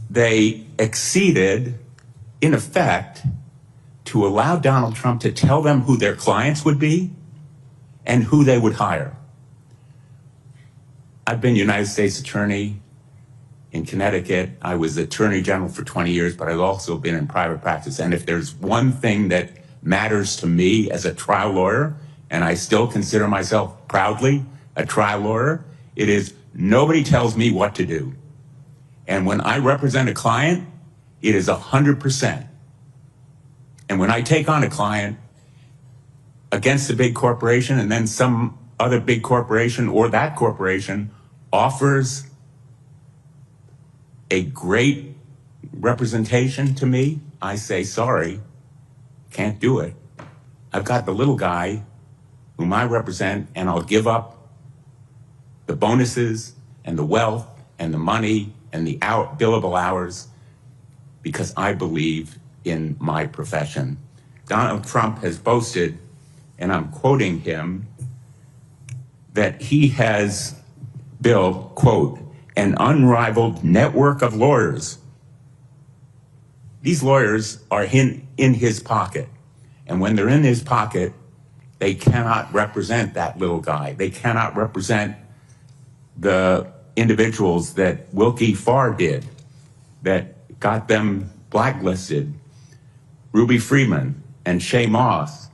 They acceded, in effect, to allow Donald Trump to tell them who their clients would be and who they would hire. I've been United States Attorney in Connecticut. I was Attorney General for 20 years, but I've also been in private practice. And if there's one thing that matters to me as a trial lawyer, and I still consider myself proudly a trial lawyer, it is nobody tells me what to do. And when I represent a client, it is 100%. And when I take on a client against a big corporation, and then some other big corporation or that corporation offers a great representation to me, I say, sorry, can't do it. I've got the little guy whom I represent, and I'll give up the bonuses and the wealth and the money and the billable hours because I believe in my profession. Donald Trump has boasted, and I'm quoting him, that he has built, quote, an unrivaled network of lawyers. These lawyers are in his pocket. And when they're in his pocket, They cannot represent that little guy. They cannot represent the individuals that Wilkie Farr did, that got them blacklisted. Ruby Freeman and Shay Moss,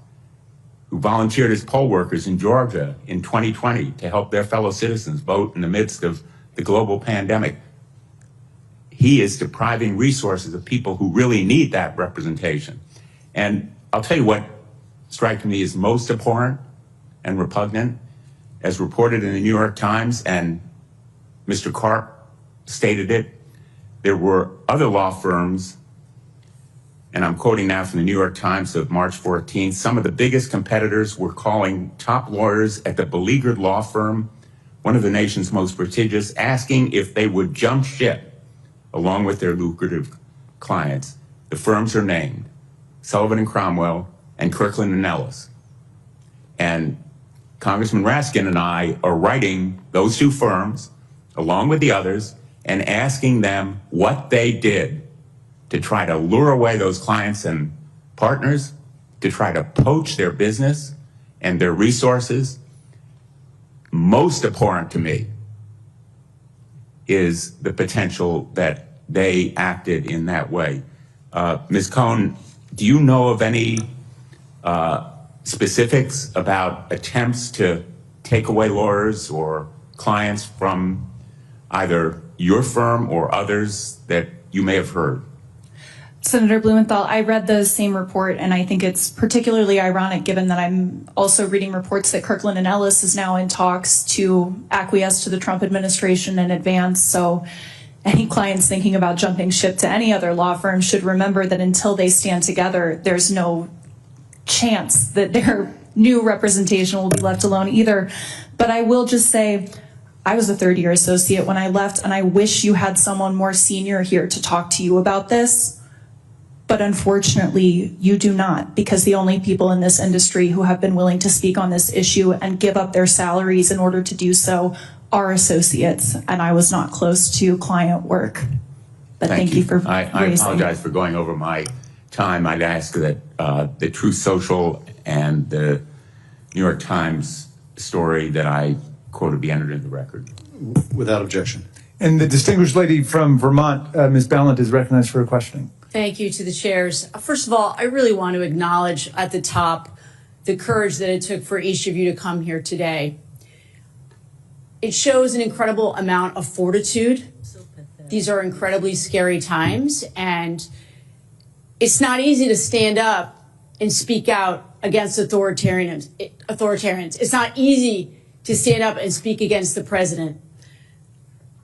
who volunteered as poll workers in Georgia in 2020 to help their fellow citizens vote in the midst of the global pandemic. He is depriving resources of people who really need that representation. And I'll tell you what strikes me as most abhorrent and repugnant, as reported in the New York Times, and Mr. Karp stated it, there were other law firms, and I'm quoting now from the New York Times of March 14th, some of the biggest competitors were calling top lawyers at the beleaguered law firm, one of the nation's most prestigious, asking if they would jump ship along with their lucrative clients. The firms are named Sullivan and Cromwell and Kirkland and Ellis. And Congressman Raskin and I are writing those two firms, along with the others, and asking them what they did to try to lure away those clients and partners, to try to poach their business and their resources. Most abhorrent to me is the potential that they acted in that way. Ms. Cohn, do you know of any specifics about attempts to take away lawyers or clients from either your firm or others that you may have heard?
Senator Blumenthal, I read the same report, and I think it's particularly ironic given that I'm also reading reports that Kirkland and Ellis is now in talks to acquiesce to the Trump administration in advance. So any clients thinking about jumping ship to any other law firm should remember that until they stand together, there's no chance that their new representation will be left alone either. But I will just say, I was a third-year associate when I left, and I wish you had someone more senior here to talk to you about this. But unfortunately, you do not, because the only people in this industry who have been willing to speak on this issue and give up their salaries in order to do so are associates, and I was not close to client work. But thank you for
I
raising.
apologize for going over my time. I'd ask that the Truth Social and the New York Times story that I quoted be entered into the record.
Without objection.
And the distinguished lady from Vermont, Ms. Ballant, is recognized for a questioning.
Thank you to the chairs. First of all, I really want to acknowledge at the top the courage that it took for each of you to come here today. It shows an incredible amount of fortitude. These are incredibly scary times, and it's not easy to stand up and speak out against authoritarians. It's not easy to stand up and speak against the president.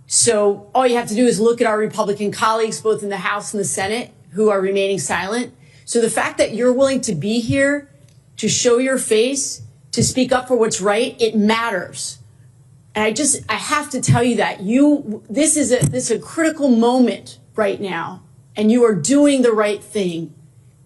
So all you have to do is look at our Republican colleagues, both in the House and the Senate, who are remaining silent. So the fact that you're willing to be here, to show your face, to speak up for what's right, it matters. And I have to tell you that this is a critical moment right now, and you are doing the right thing,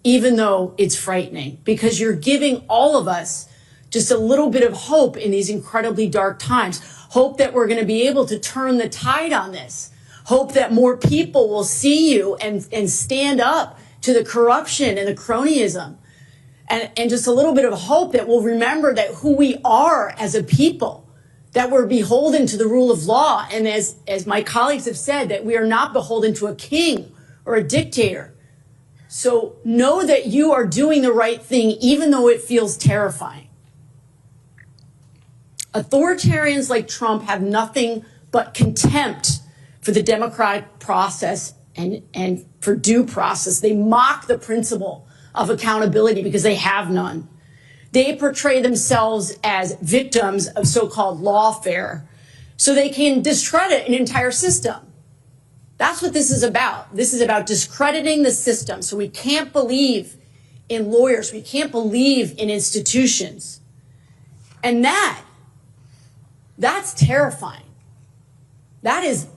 even though it's frightening, because you're giving all of us just a little bit of hope in these incredibly dark times. Hope that we're going to be able to turn the tide on this. Hope that more people will see you and stand up to the corruption and the cronyism. And just a little bit of hope that we'll remember that who we are as a people, that we're beholden to the rule of law. And as my colleagues have said, that we are not beholden to a king or a dictator. So know that you are doing the right thing, even though it feels terrifying. Authoritarians like Trump have nothing but contempt for the democratic process and for due process. They mock the principle of accountability because they have none. They portray themselves as victims of so-called lawfare so they can discredit an entire system. That's what this is about. This is about discrediting the system. So we can't believe in lawyers. We can't believe in institutions. And that's terrifying. That is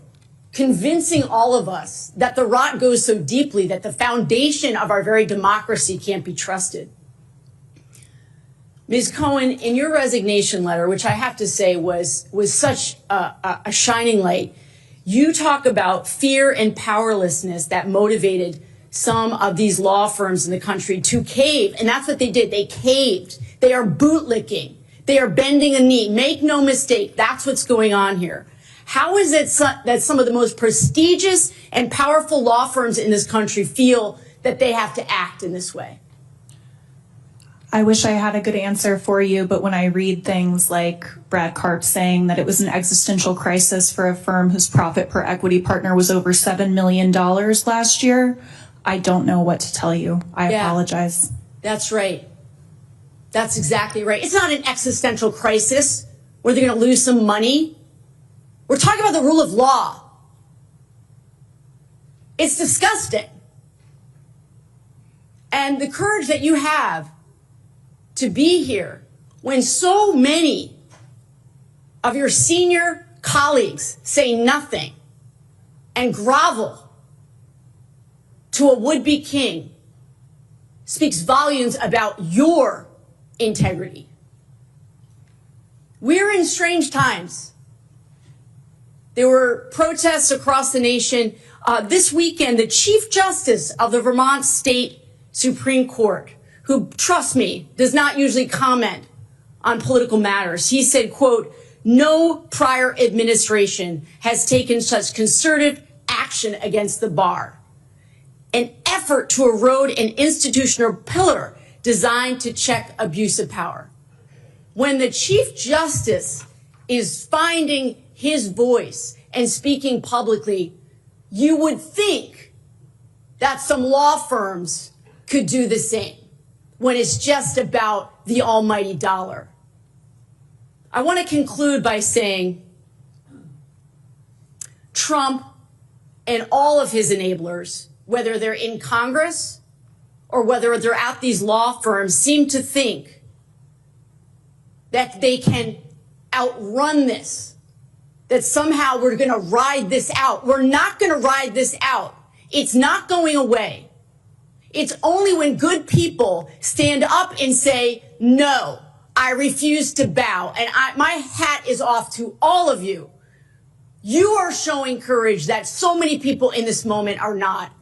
convincing all of us that the rot goes so deeply that the foundation of our very democracy can't be trusted. Ms. Cohen, in your resignation letter, which I have to say was such a shining light, you talk about fear and powerlessness that motivated some of these law firms in the country to cave. And that's what they did. They caved. They are bootlicking. They are bending a knee. Make no mistake, that's what's going on here. How is it that some of the most prestigious and powerful law firms in this country feel that they have to act in this way?
I wish I had a good answer for you, but when I read things like Brad Karp saying that it was an existential crisis for a firm whose profit per equity partner was over $7 million last year, I don't know what to tell you. I apologize.
That's right. That's exactly right. It's not an existential crisis where they're going to lose some money. We're talking about the rule of law. It's disgusting. And the courage that you have to be here when so many of your senior colleagues say nothing and grovel to a would-be king speaks volumes about your integrity. We're in strange times. There were protests across the nation. This weekend, the Chief Justice of the Vermont State Supreme Court, who, trust me, does not usually comment on political matters, he said, quote, "No prior administration has taken such concerted action against the bar. An effort to erode an institutional pillar designed to check abuse of power." When the Chief Justice is finding his voice and speaking publicly, you would think that some law firms could do the same when it's just about the almighty dollar. I want to conclude by saying Trump and all of his enablers, whether they're in Congress or whether they're at these law firms, seem to think that they can outrun this, that somehow we're going to ride this out. We're not going to ride this out. It's not going away. It's only when good people stand up and say, no, I refuse to bow. And my hat is off to all of you. You are showing courage that so many people in this moment are not.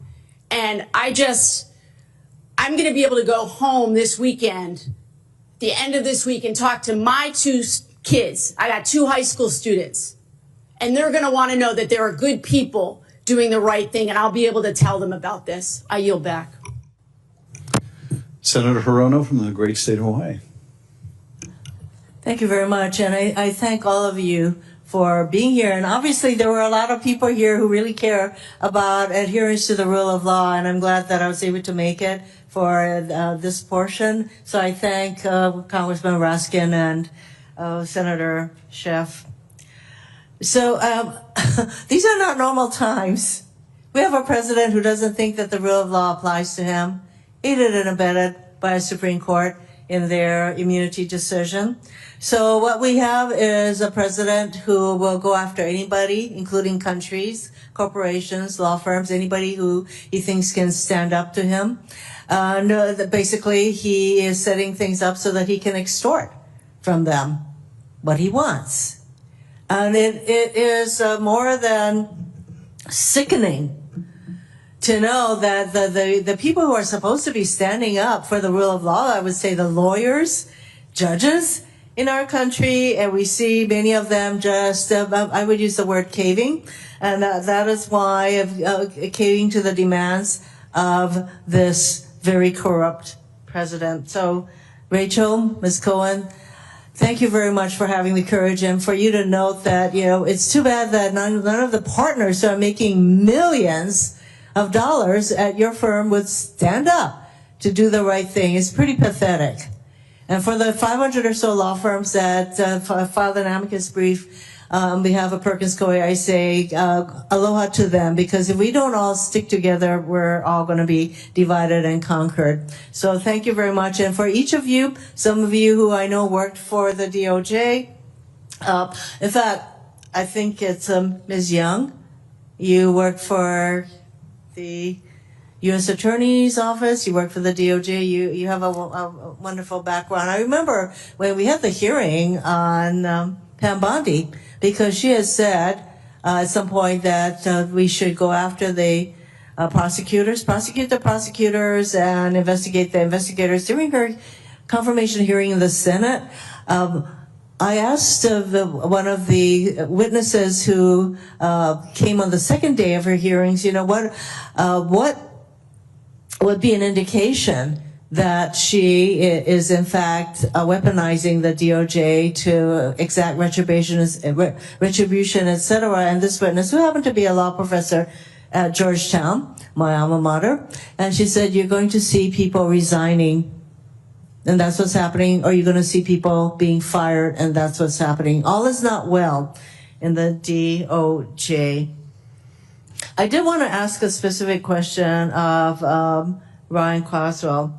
And I'm going to be able to go home this weekend, the end of this week, and talk to my two kids. I got 2 high school students, and they're going to want to know that there are good people doing the right thing, and I'll be able to tell them about this. I yield back.
Senator Hirono from the great state of Hawaii.
Thank you very much, and I thank all of you for being here. And obviously there were a lot of people here who really care about adherence to the rule of law, and I'm glad that I was able to make it for this portion. So I thank Congressman Raskin and Senator Schiff. So these are not normal times. We have a president who doesn't think that the rule of law applies to him, aided and abetted by a Supreme Court in their immunity decision. So what we have is a president who will go after anybody, including countries, corporations, law firms, anybody who he thinks can stand up to him. Basically, he is setting things up so that he can extort from them what he wants. And it is more than sickening to know that the people who are supposed to be standing up for the rule of law, I would say the lawyers, judges in our country, and we see many of them just, I would use the word caving, and that is why caving to the demands of this very corrupt president. So, Rachel, Ms. Cohen, thank you very much for having the courage, and for you to note that, it's too bad that none of the partners who are making millions of dollars at your firm would stand up to do the right thing. It's pretty pathetic. And for the 500 or so law firms that filed an amicus brief on behalf of Perkins Coie, I say aloha to them, because if we don't all stick together, we're all going to be divided and conquered. So thank you very much. And for each of you, some of you who I know worked for the DOJ, in fact, I think it's Ms. Young, you worked for the U.S. Attorney's Office, you work for the DOJ, you have a wonderful background. I remember when we had the hearing on Pam Bondi, because she has said at some point that we should go after the prosecute the prosecutors and investigate the investigators. During her confirmation hearing in the Senate, I asked one of the witnesses who came on the second day of her hearings, what would be an indication that she is in fact weaponizing the DOJ to exact retribution, etc. And this witness, who happened to be a law professor at Georgetown, my alma mater, and she said, you're going to see people resigning, and that's what's happening, or you're going to see people being fired, and that's what's happening. All is not well in the DOJ. I did want to ask a specific question of Ryan Coswell.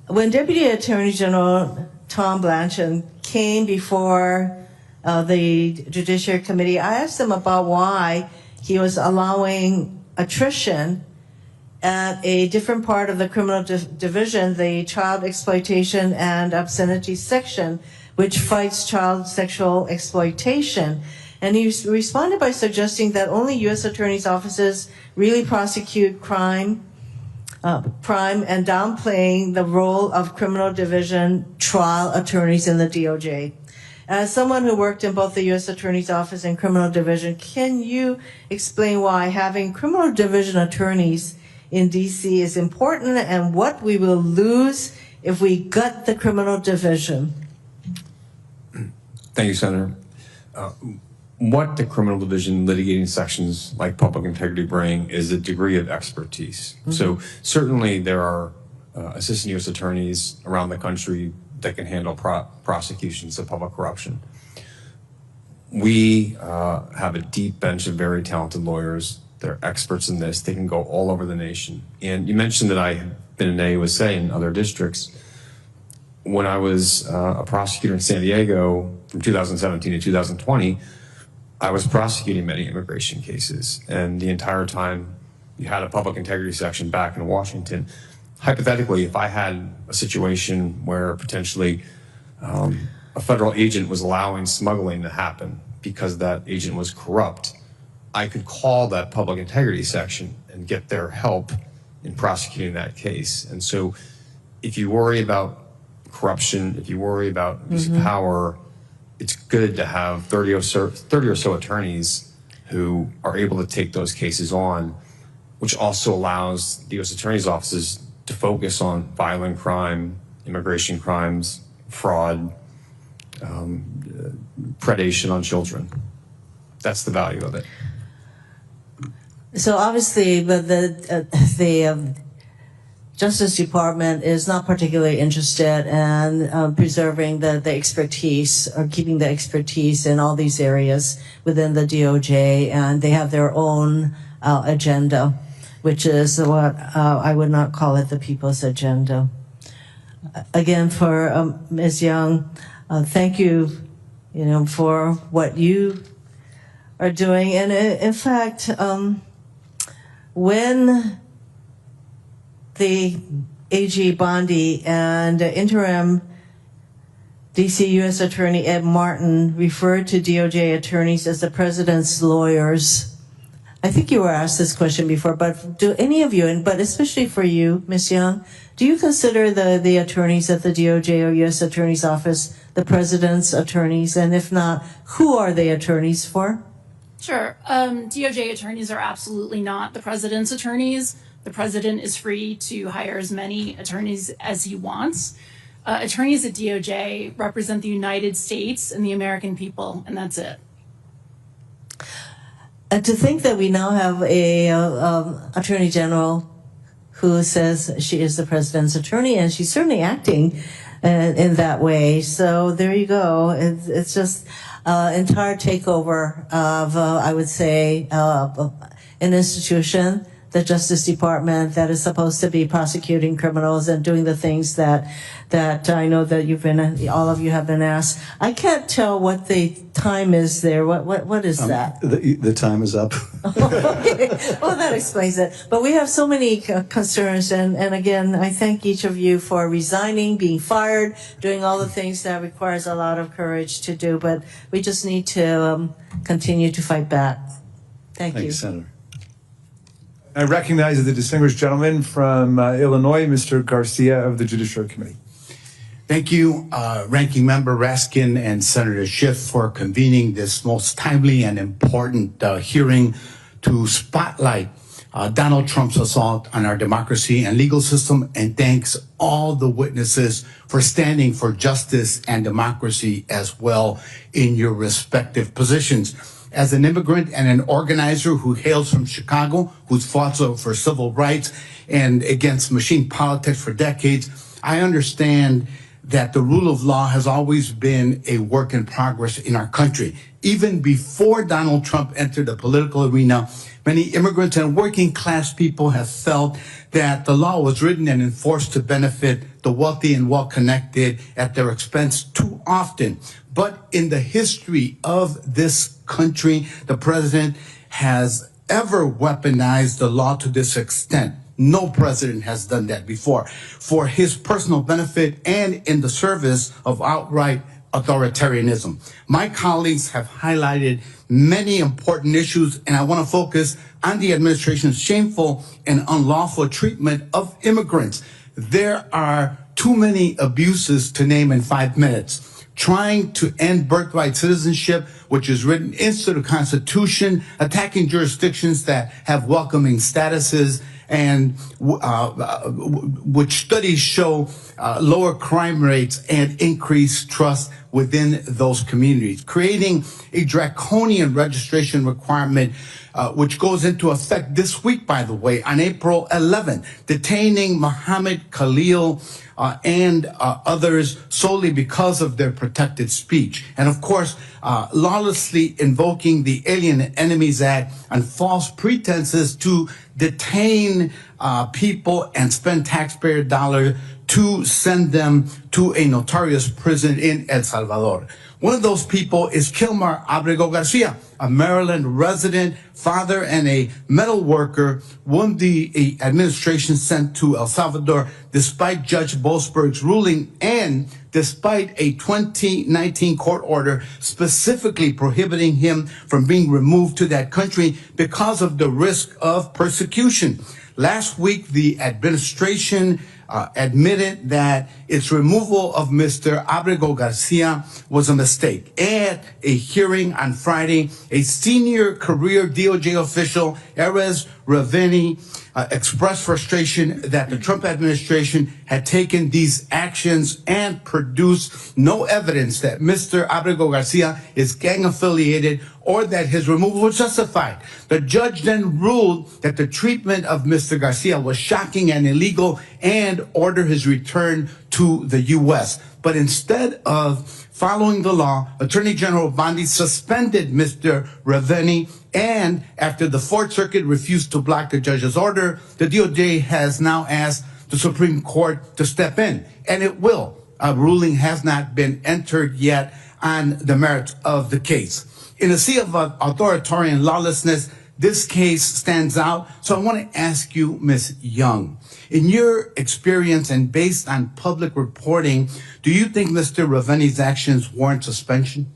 When Deputy Attorney General Tom Blanchard came before the Judiciary Committee, I asked him about why he was allowing attrition at a different part of the criminal division, the child exploitation and obscenity section, which fights child sexual exploitation. And he responded by suggesting that only U.S. attorneys' offices really prosecute crime and downplaying the role of criminal division trial attorneys in the DOJ. As someone who worked in both the U.S. Attorney's Office and criminal division, can you explain why having criminal division attorneys in D.C. is important and what we will lose if we gut the criminal division?
Thank you, Senator. What the criminal division litigating sections like public integrity bring is a degree of expertise. Mm-hmm. So certainly there are assistant U.S. attorneys around the country that can handle prosecutions of public corruption. We have a deep bench of very talented lawyers. They're experts in this. They can go all over the nation. And you mentioned that I have been in AUSA in other districts. When I was a prosecutor in San Diego from 2017 to 2020, I was prosecuting many immigration cases. And the entire time you had a public integrity section back in Washington. Hypothetically, if I had a situation where potentially a federal agent was allowing smuggling to happen because that agent was corrupt, I could call that public integrity section and get their help in prosecuting that case. And so if you worry about corruption, if you worry about abuse of power, it's good to have 30 or so attorneys who are able to take those cases on, which also allows the U.S. Attorney's offices to focus on violent crime, immigration crimes, fraud, predation on children. That's the value of it.
So obviously, but the Justice Department is not particularly interested in preserving the expertise or keeping the expertise in all these areas within the DOJ, and they have their own agenda, which is what I would not call it the people's agenda. Again, for Ms. Young, thank you, for what you are doing. And in fact, when the AG Bondi and interim DC U.S. Attorney Ed Martin referred to DOJ attorneys as the president's lawyers. I think you were asked this question before, but do any of you, but especially for you, Ms. Young, do you consider the attorneys at the DOJ or U.S. Attorney's Office the president's attorneys? And if not, who are they attorneys for?
Sure. DOJ attorneys are absolutely not the president's attorneys. The president is free to hire as many attorneys as he wants. Attorneys at DOJ represent the United States and the American people, and that's it.
And to think that we now have a attorney general who says she is the president's attorney, and she's certainly acting in that way. So there you go. It's just entire takeover of, I would say, an institution, the Justice Department, that is supposed to be prosecuting criminals and doing the things that I know that all of you have been asked. I can't tell what the time is there. What is that?
The time is up.
Okay. Well, that explains it. But we have so many concerns, and again, I thank each of you for resigning, being fired, doing all the things that requires a lot of courage to do. But we just need to continue to fight back. Thank you,
Senator.
I recognize the distinguished gentleman from Illinois, Mr. Garcia of the Judiciary Committee.
Thank you, Ranking Member Raskin and Senator Schiff, for convening this most timely and important hearing to spotlight Donald Trump's assault on our democracy and legal system, and thanks all the witnesses for standing for justice and democracy as well in your respective positions. As an immigrant and an organizer who hails from Chicago, who's fought for civil rights and against machine politics for decades, I understand that the rule of law has always been a work in progress in our country. Even before Donald Trump entered the political arena, many immigrants and working class people have felt that the law was written and enforced to benefit the wealthy and well-connected at their expense too often. But in the history of this country, the president has ever weaponized the law to this extent. No president has done that before, for his personal benefit and in the service of outright authoritarianism. My colleagues have highlighted many important issues, and I want to focus on the administration's shameful and unlawful treatment of immigrants. There are too many abuses to name in 5 minutes. Trying to end birthright citizenship, which is written into the Constitution, attacking jurisdictions that have welcoming statuses, and which studies show lower crime rates and increased trust within those communities. Creating a draconian registration requirement, which goes into effect this week, by the way, on April 11th, detaining Mohammed Khalil and others solely because of their protected speech. And of course, lawlessly invoking the Alien and Enemies Act on false pretenses to detain people and spend taxpayer dollars to send them to a notorious prison in El Salvador. One of those people is Kilmar Abrego Garcia, a Maryland resident, father, and a metal worker, whom the administration sent to El Salvador despite Judge Boasberg's ruling and despite a 2019 court order specifically prohibiting him from being removed to that country because of the risk of persecution. Last week, the administration admitted that its removal of Mr. Abrego Garcia was a mistake. At a hearing on Friday, a senior career DOJ official, Erez Raveni, expressed frustration that the Trump administration had taken these actions and produced no evidence that Mr. Abrego Garcia is gang affiliated or that his removal was justified. The judge then ruled that the treatment of Mr. Garcia was shocking and illegal and ordered his return to the U.S. But instead of following the law, Attorney General Bondi suspended Mr. Raveni, and after the Fourth Circuit refused to block the judge's order, the DOJ has now asked the Supreme Court to step in, and it will. A ruling has not been entered yet on the merits of the case. In a sea of authoritarian lawlessness, this case stands out. So I want to ask you, Ms. Young, in your experience and based on public reporting, do you think Mr. Raveni's actions warrant suspension?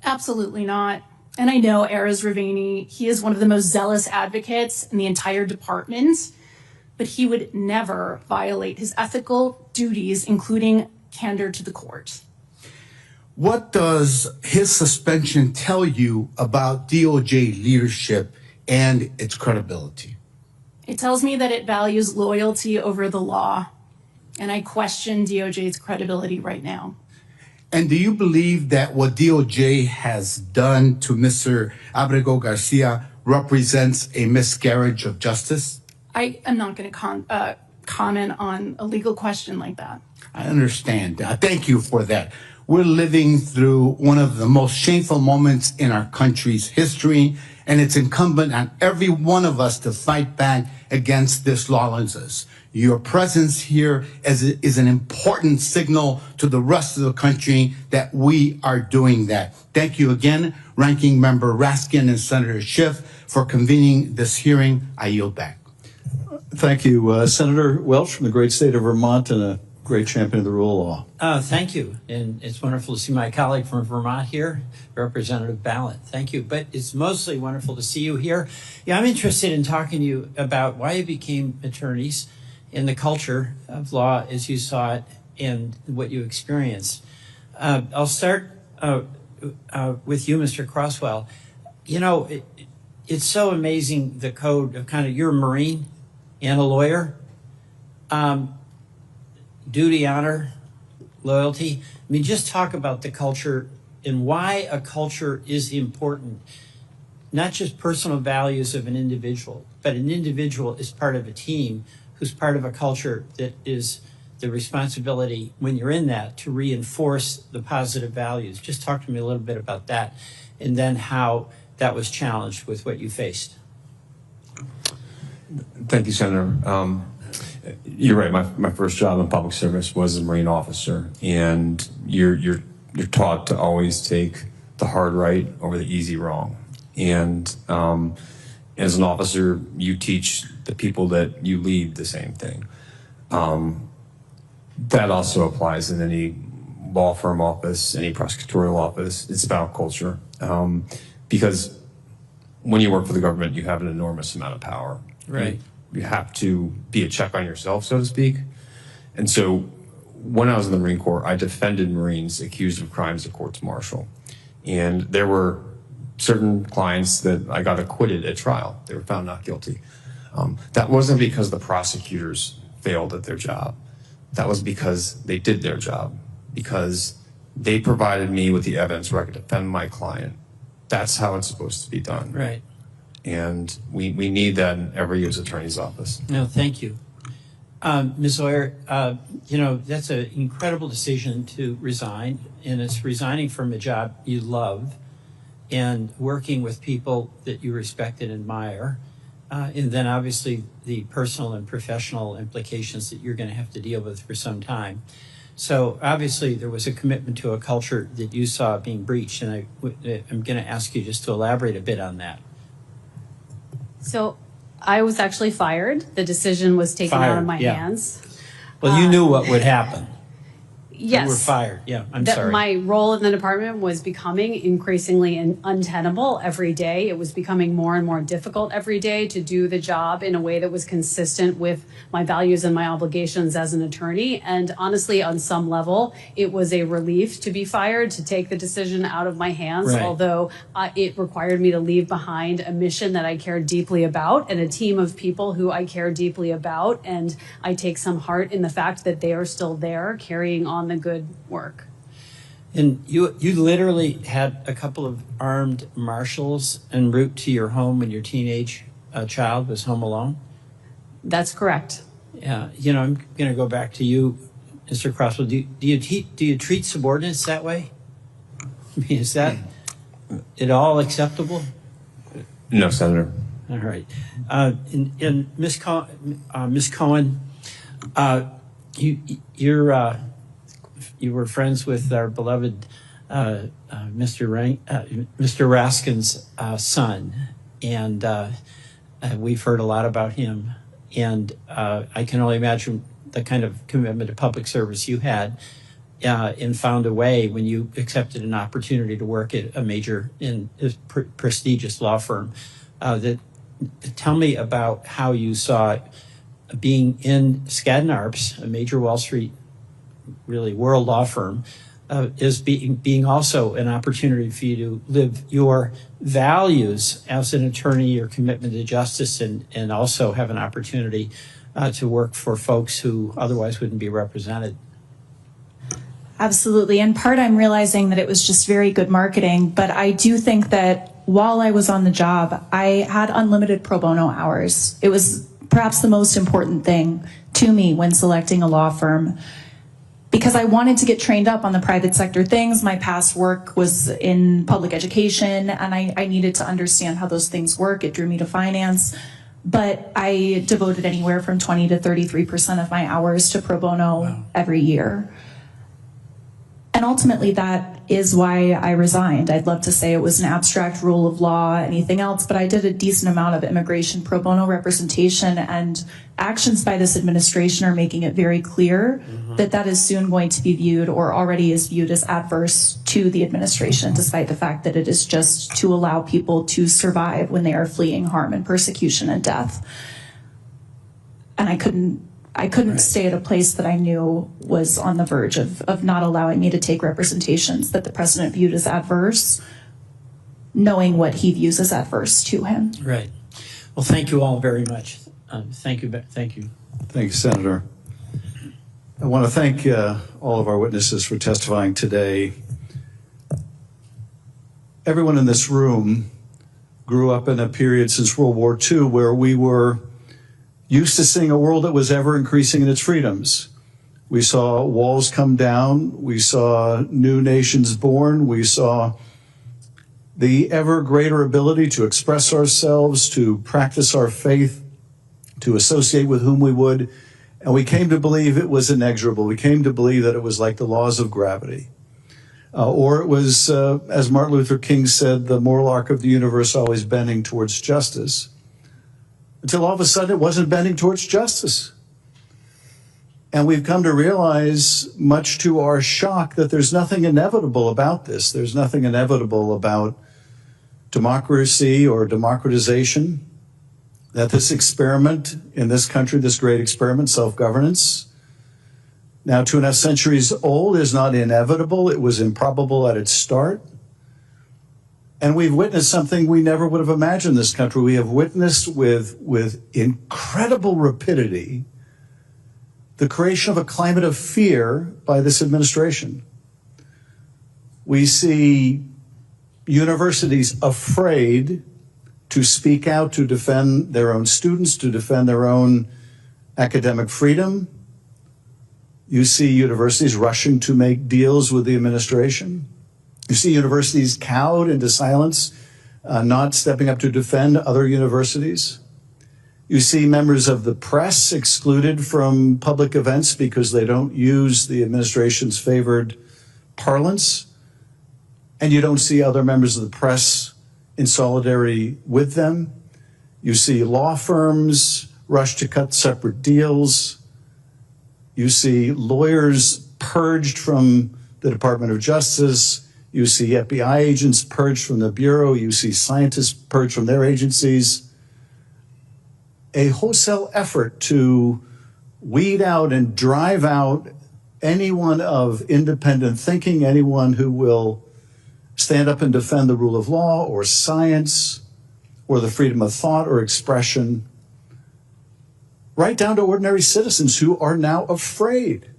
Absolutely not. And I know Erez Raveni, he is one of the most zealous advocates in the entire department, but he would never violate his ethical duties, including candor to the court.
What does his suspension tell you about DOJ leadership and its credibility?
It tells me that it values loyalty over the law, and I question DOJ's credibility right now.
And do you believe that what DOJ has done to Mr. Abrego Garcia represents a miscarriage of justice?
I am not going to comment on a legal question like that.
I understand. Thank you for that. We're living through one of the most shameful moments in our country's history, and it's incumbent on every one of us to fight back against this lawlessness. Your presence here is an important signal to the rest of the country that we are doing that. Thank you again, Ranking Member Raskin and Senator Schiff, for convening this hearing. I yield back.
Thank you, Senator Welch from the great state of Vermont and a great champion of the rule of law.
Thank you. And it's wonderful to see my colleague from Vermont here, Representative Ballot. Thank you. But it's mostly wonderful to see you here. Yeah, I'm interested in talking to you about why you became attorneys in the culture of law as you saw it and what you experienced. I'll start with you, Mr. Crosswell. You know, it's so amazing, the code of kind of, you're a Marine and a lawyer. Duty, honor, loyalty. I mean, just talk about the culture and why a culture is important. Not just personal values of an individual, but an individual is part of a team who's part of a culture that is the responsibility, when you're in that, to reinforce the positive values. Just talk to me a little bit about that, and then how that was challenged with what you faced.
Thank you, Senator. You're right. My first job in public service was a Marine officer, and you're taught to always take the hard right over the easy wrong. And as an officer, you teach the people that you lead the same thing. That also applies in any law firm office, any prosecutorial office. It's about culture. Because when you work for the government, you have an enormous amount of power.
Right.
You have to be a check on yourself, so to speak. And so when I was in the Marine Corps, I defended Marines accused of crimes of courts-martial. And there were certain clients that I got acquitted at trial. They were found not guilty. That wasn't because the prosecutors failed at their job. That was because they did their job, because they provided me with the evidence where I could defend my client. That's how it's supposed to be done.
Right.
And we need that in every U.S. Attorney's office.
No, thank you. Ms. Oyer, you know, that's an incredible decision to resign, and it's resigning from a job you love and working with people that you respect and admire. And then obviously the personal and professional implications that you're going to have to deal with for some time. So obviously there was a commitment to a culture that you saw being breached, and I'm going to ask you just to elaborate a bit on that.
So I was actually fired. The decision was taken out of my hands.
Well, you knew what would happen.
Yes.
You were fired. Yeah, I'm
that
sorry.
My role in the department was becoming increasingly untenable every day. It was becoming more and more difficult every day to do the job in a way that was consistent with my values and my obligations as an attorney. And honestly, on some level, it was a relief to be fired, to take the decision out of my hands,
Right.
although it required me to leave behind a mission that I cared deeply about and a team of people who I care deeply about. And I take some heart in the fact that they are still there carrying on the good work.
And you literally had a couple of armed marshals en route to your home when your teenage child was home alone?
That's correct.
Yeah, you know, I'm going to go back to you, Mr. Crosswell. Do you treat subordinates that way? I mean, is that at all acceptable?
No, Senator.
All right. And Ms. Cohen, you were friends with our beloved Mr. Raskin's son, and we've heard a lot about him. And I can only imagine the kind of commitment to public service you had, and found a way when you accepted an opportunity to work at a major and prestigious law firm. Tell me about how you saw being in Skadden Arps, a major Wall Street, really world law firm, is being also an opportunity for you to live your values as an attorney, your commitment to justice, and also have an opportunity to work for folks who otherwise wouldn't be represented.
Absolutely. In part, I'm realizing that it was just very good marketing, but I do think that while I was on the job, I had unlimited pro bono hours. It was perhaps the most important thing to me when selecting a law firm, because I wanted to get trained up on the private sector things. My past work was in public education, and I needed to understand how those things work. It drew me to finance, but I devoted anywhere from 20 to 33% of my hours to pro bono every year. And ultimately, that is why I resigned. I'd love to say it was an abstract rule of law, anything else, but I did a decent amount of immigration pro bono representation, and actions by this administration are making it very clear that that is soon going to be viewed, or already is viewed, as adverse to the administration, despite the fact that it is just to allow people to survive when they are fleeing harm and persecution and death. And I couldn't I couldn't stay at a place that I knew was on the verge of not allowing me to take representations that the president viewed as adverse, knowing what he views as adverse to him.
Right. Well, thank you all very much. Thank you. Thank you.
Thank you, Senator. I want to thank all of our witnesses for testifying today. Everyone in this room grew up in a period since World War II where we were used to seeing a world that was ever increasing in its freedoms. We saw walls come down. We saw new nations born. We saw the ever greater ability to express ourselves, to practice our faith, to associate with whom we would. And we came to believe it was inexorable. We came to believe that it was like the laws of gravity. Or it was, as Martin Luther King said, the moral arc of the universe always bending towards justice. Until all of a sudden it wasn't bending towards justice. And we've come to realize, much to our shock, that there's nothing inevitable about this. There's nothing inevitable about democracy or democratization. That this experiment in this country, this great experiment, self-governance, now 2.5 centuries old, is not inevitable. It was improbable at its start. And we've witnessed something we never would have imagined in this country. We have witnessed with incredible rapidity the creation of a climate of fear by this administration. We see universities afraid to speak out, to defend their own students, to defend their own academic freedom. You see universities rushing to make deals with the administration. You see universities cowed into silence, not stepping up to defend other universities. You see members of the press excluded from public events because they don't use the administration's favored parlance. And you don't see other members of the press in solidarity with them. You see law firms rush to cut separate deals. You see lawyers purged from the Department of Justice. You see FBI agents purged from the Bureau. You see scientists purged from their agencies. A wholesale effort to weed out and drive out anyone of independent thinking, anyone who will stand up and defend the rule of law or science or the freedom of thought or expression, right down to ordinary citizens who are now afraid.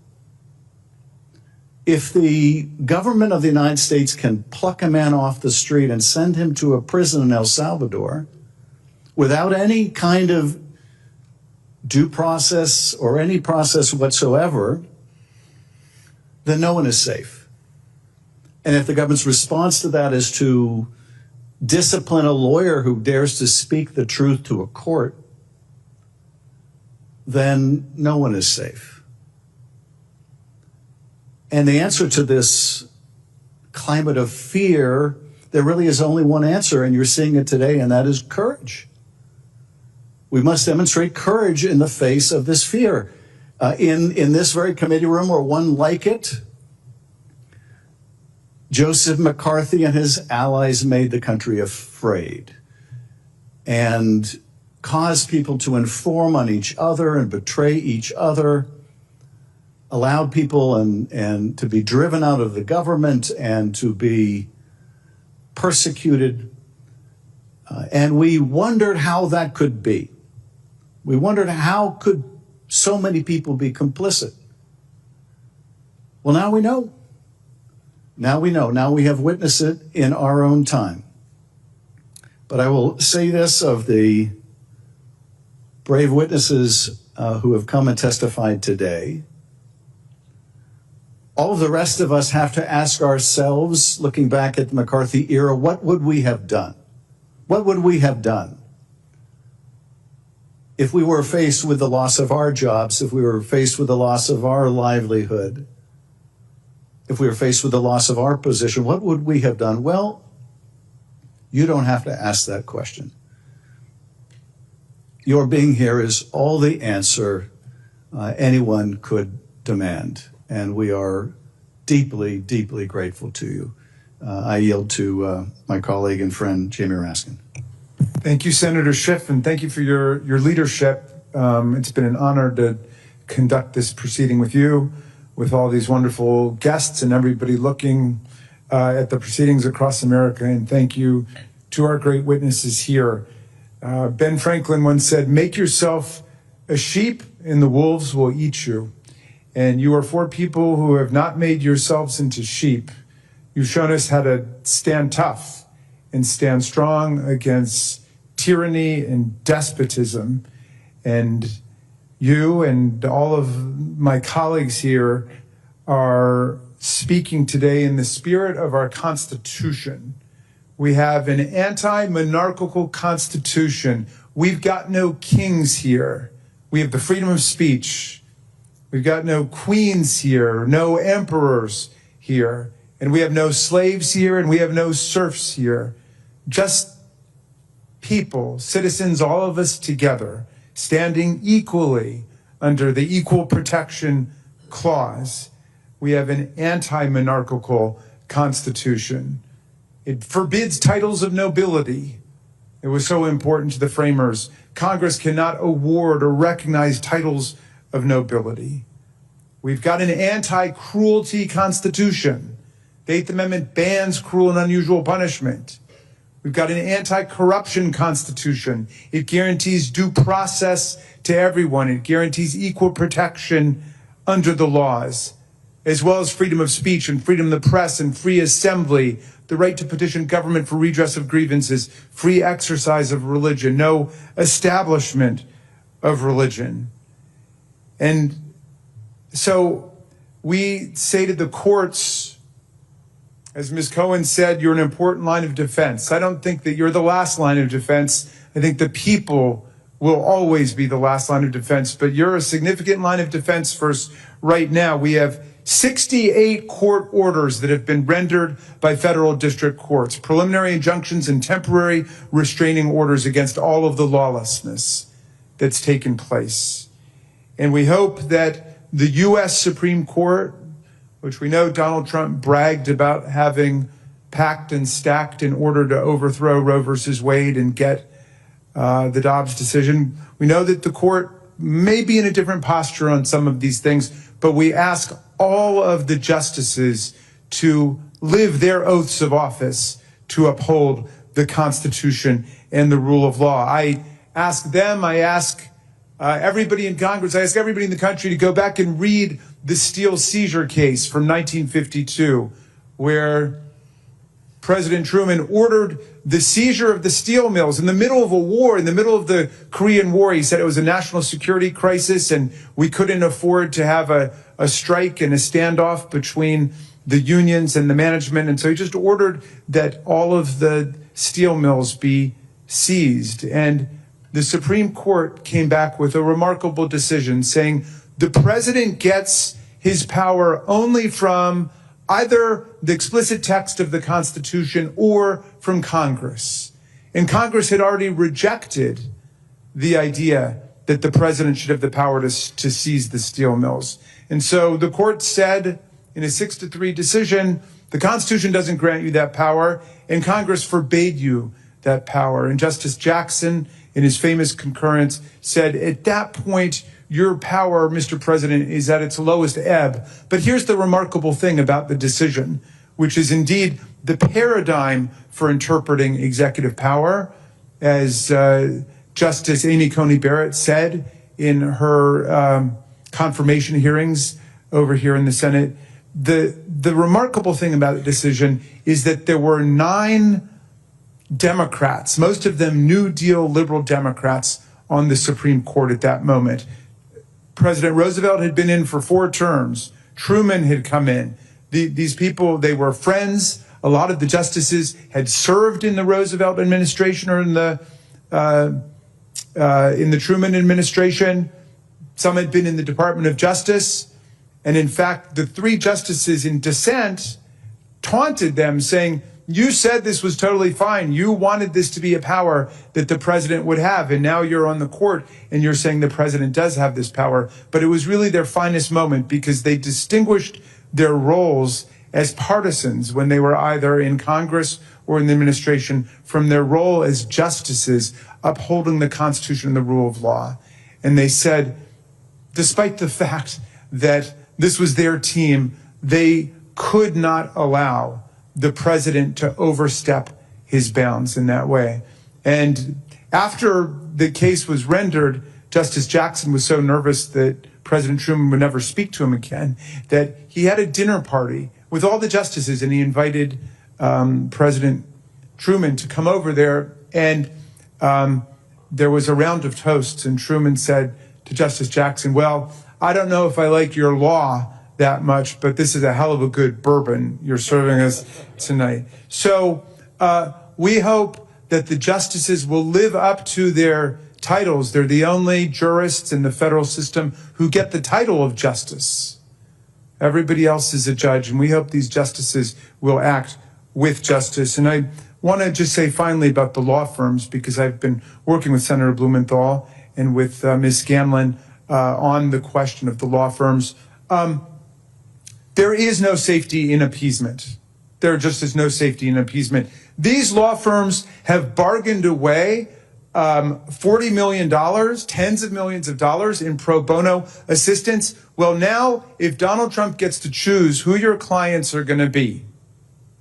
If the government of the United States can pluck a man off the street and send him to a prison in El Salvador without any kind of due process or any process whatsoever, then no one is safe. And if the government's response to that is to discipline a lawyer who dares to speak the truth to a court, then no one is safe. And the answer to this climate of fear, there really is only one answer, and you're seeing it today, and that is courage. We must demonstrate courage in the face of this fear. In this very committee room, or one like it, Joseph McCarthy and his allies made the country afraid and caused people to inform on each other and betray each other, allowed people and to be driven out of the government and to be persecuted. And we wondered how that could be. We wondered how could so many people be complicit. Well, now we know. Now we know. Now we have witnessed it in our own time. But I will say this of the brave witnesses who have come and testified today. All of the rest of us have to ask ourselves, looking back at the McCarthy era, what would we have done? What would we have done if we were faced with the loss of our jobs, if we were faced with the loss of our livelihood, if we were faced with the loss of our position? What would we have done? Well, you don't have to ask that question. Your being here is all the answer anyone could demand. And we are deeply, deeply grateful to you. I yield to my colleague and friend, Jamie Raskin.
Thank you, Senator Schiff, and thank you for your leadership. It's been an honor to conduct this proceeding with you, with all these wonderful guests and everybody looking at the proceedings across America. And thank you to our great witnesses here. Ben Franklin once said, "Make yourself a sheep and the wolves will eat you." And you are four people who have not made yourselves into sheep. You've shown us how to stand tough and stand strong against tyranny and despotism. And you and all of my colleagues here are speaking today in the spirit of our Constitution. We have an anti-monarchical Constitution. We've got no kings here. We have the freedom of speech. We've got no queens here, no emperors here, and we have no slaves here, and we have no serfs here. Just people, citizens, all of us together, standing equally under the Equal Protection Clause. We have an anti-monarchical Constitution. It forbids titles of nobility. It was so important to the framers. Congress cannot award or recognize titles of nobility. We've got an anti-cruelty Constitution. The Eighth Amendment bans cruel and unusual punishment. We've got an anti-corruption Constitution. It guarantees due process to everyone. It guarantees equal protection under the laws, as well as freedom of speech and freedom of the press and free assembly, the right to petition government for redress of grievances, free exercise of religion, no establishment of religion. And so we say to the courts, as Ms. Cohen said, you're an important line of defense. I don't think that you're the last line of defense. I think the people will always be the last line of defense, but you're a significant line of defense for us right now. We have 68 court orders that have been rendered by federal district courts, preliminary injunctions and temporary restraining orders against all of the lawlessness that's taken place. And we hope that the U.S. Supreme Court, which we know Donald Trump bragged about having packed and stacked in order to overthrow Roe versus Wade and get the Dobbs decision. We know that the court may be in a different posture on some of these things, but we ask all of the justices to live their oaths of office to uphold the Constitution and the rule of law. I ask them, I ask everybody in Congress, I ask everybody in the country to go back and read the steel seizure case from 1952, where President Truman ordered the seizure of the steel mills in the middle of a war, in the middle of the Korean War. He said it was a national security crisis and we couldn't afford to have a strike and a standoff between the unions and the management. And so he just ordered that all of the steel mills be seized. And the Supreme Court came back with a remarkable decision saying the president gets his power only from either the explicit text of the Constitution or from Congress. And Congress had already rejected the idea that the president should have the power to seize the steel mills. And so the court said in a 6-3 decision, the Constitution doesn't grant you that power, and Congress forbade you that power. And Justice Jackson, in his famous concurrence, said, at that point, your power, Mr. President, is at its lowest ebb. But here's the remarkable thing about the decision, which is indeed the paradigm for interpreting executive power, as Justice Amy Coney Barrett said in her confirmation hearings over here in the Senate. The remarkable thing about the decision is that there were 9 Democrats, most of them New Deal liberal Democrats, on the Supreme Court at that moment. President Roosevelt had been in for 4 terms. Truman had come in. These people, they were friends. A lot of the justices had served in the Roosevelt administration or in the Truman administration. Some had been in the Department of Justice. And in fact, the 3 justices in dissent taunted them, saying, you said this was totally fine. You wanted this to be a power that the president would have. And now you're on the court and you're saying the president does have this power. But it was really their finest moment because they distinguished their roles as partisans when they were either in Congress or in the administration from their role as justices upholding the Constitution and the rule of law. And they said, despite the fact that this was their team, they could not allow the president to overstep his bounds in that way. And after the case was rendered, Justice Jackson was so nervous that President Truman would never speak to him again that he had a dinner party with all the justices, and he invited President Truman to come over there, and there was a round of toasts, and Truman said to Justice Jackson, well, I don't know if I like your law that much, but this is a hell of a good bourbon you're serving us tonight. So we hope that the justices will live up to their titles. They're the only jurists in the federal system who get the title of justice. Everybody else is a judge, and we hope these justices will act with justice. And I want to just say finally about the law firms, because I've been working with Senator Blumenthal and with Ms. Scanlon on the question of the law firms. There is no safety in appeasement. There just is no safety in appeasement. These law firms have bargained away $40 million, tens of millions of dollars in pro bono assistance. Well, now, if Donald Trump gets to choose who your clients are going to be,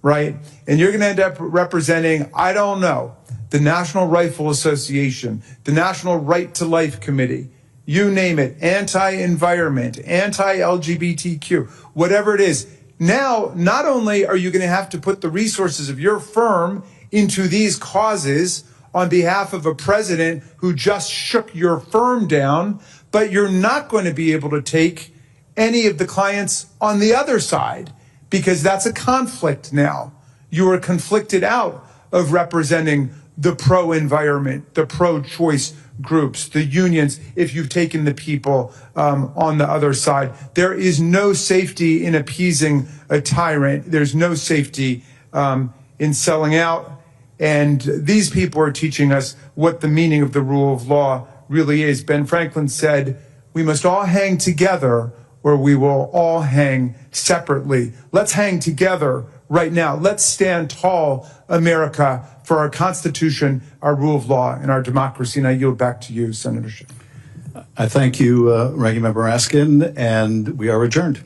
right, and you're going to end up representing, I don't know, the National Rifle Association, the National Right to Life Committee, you name it, anti-environment, anti-LGBTQ, whatever it is. Now, not only are you going to have to put the resources of your firm into these causes on behalf of a president who just shook your firm down, but you're not going to be able to take any of the clients on the other side, because that's a conflict now. You are conflicted out of representing the pro-environment, the pro-choice groups, the unions, if you've taken the people on the other side. There is no safety in appeasing a tyrant. There's no safety in selling out. And these people are teaching us what the meaning of the rule of law really is. Ben Franklin said, we must all hang together or we will all hang separately. Let's hang together right now. Let's stand tall, America, for our Constitution, our rule of law, and our democracy. And I yield back to you, Senator Schiff.
I thank you, Ranking Member Raskin, and we are adjourned.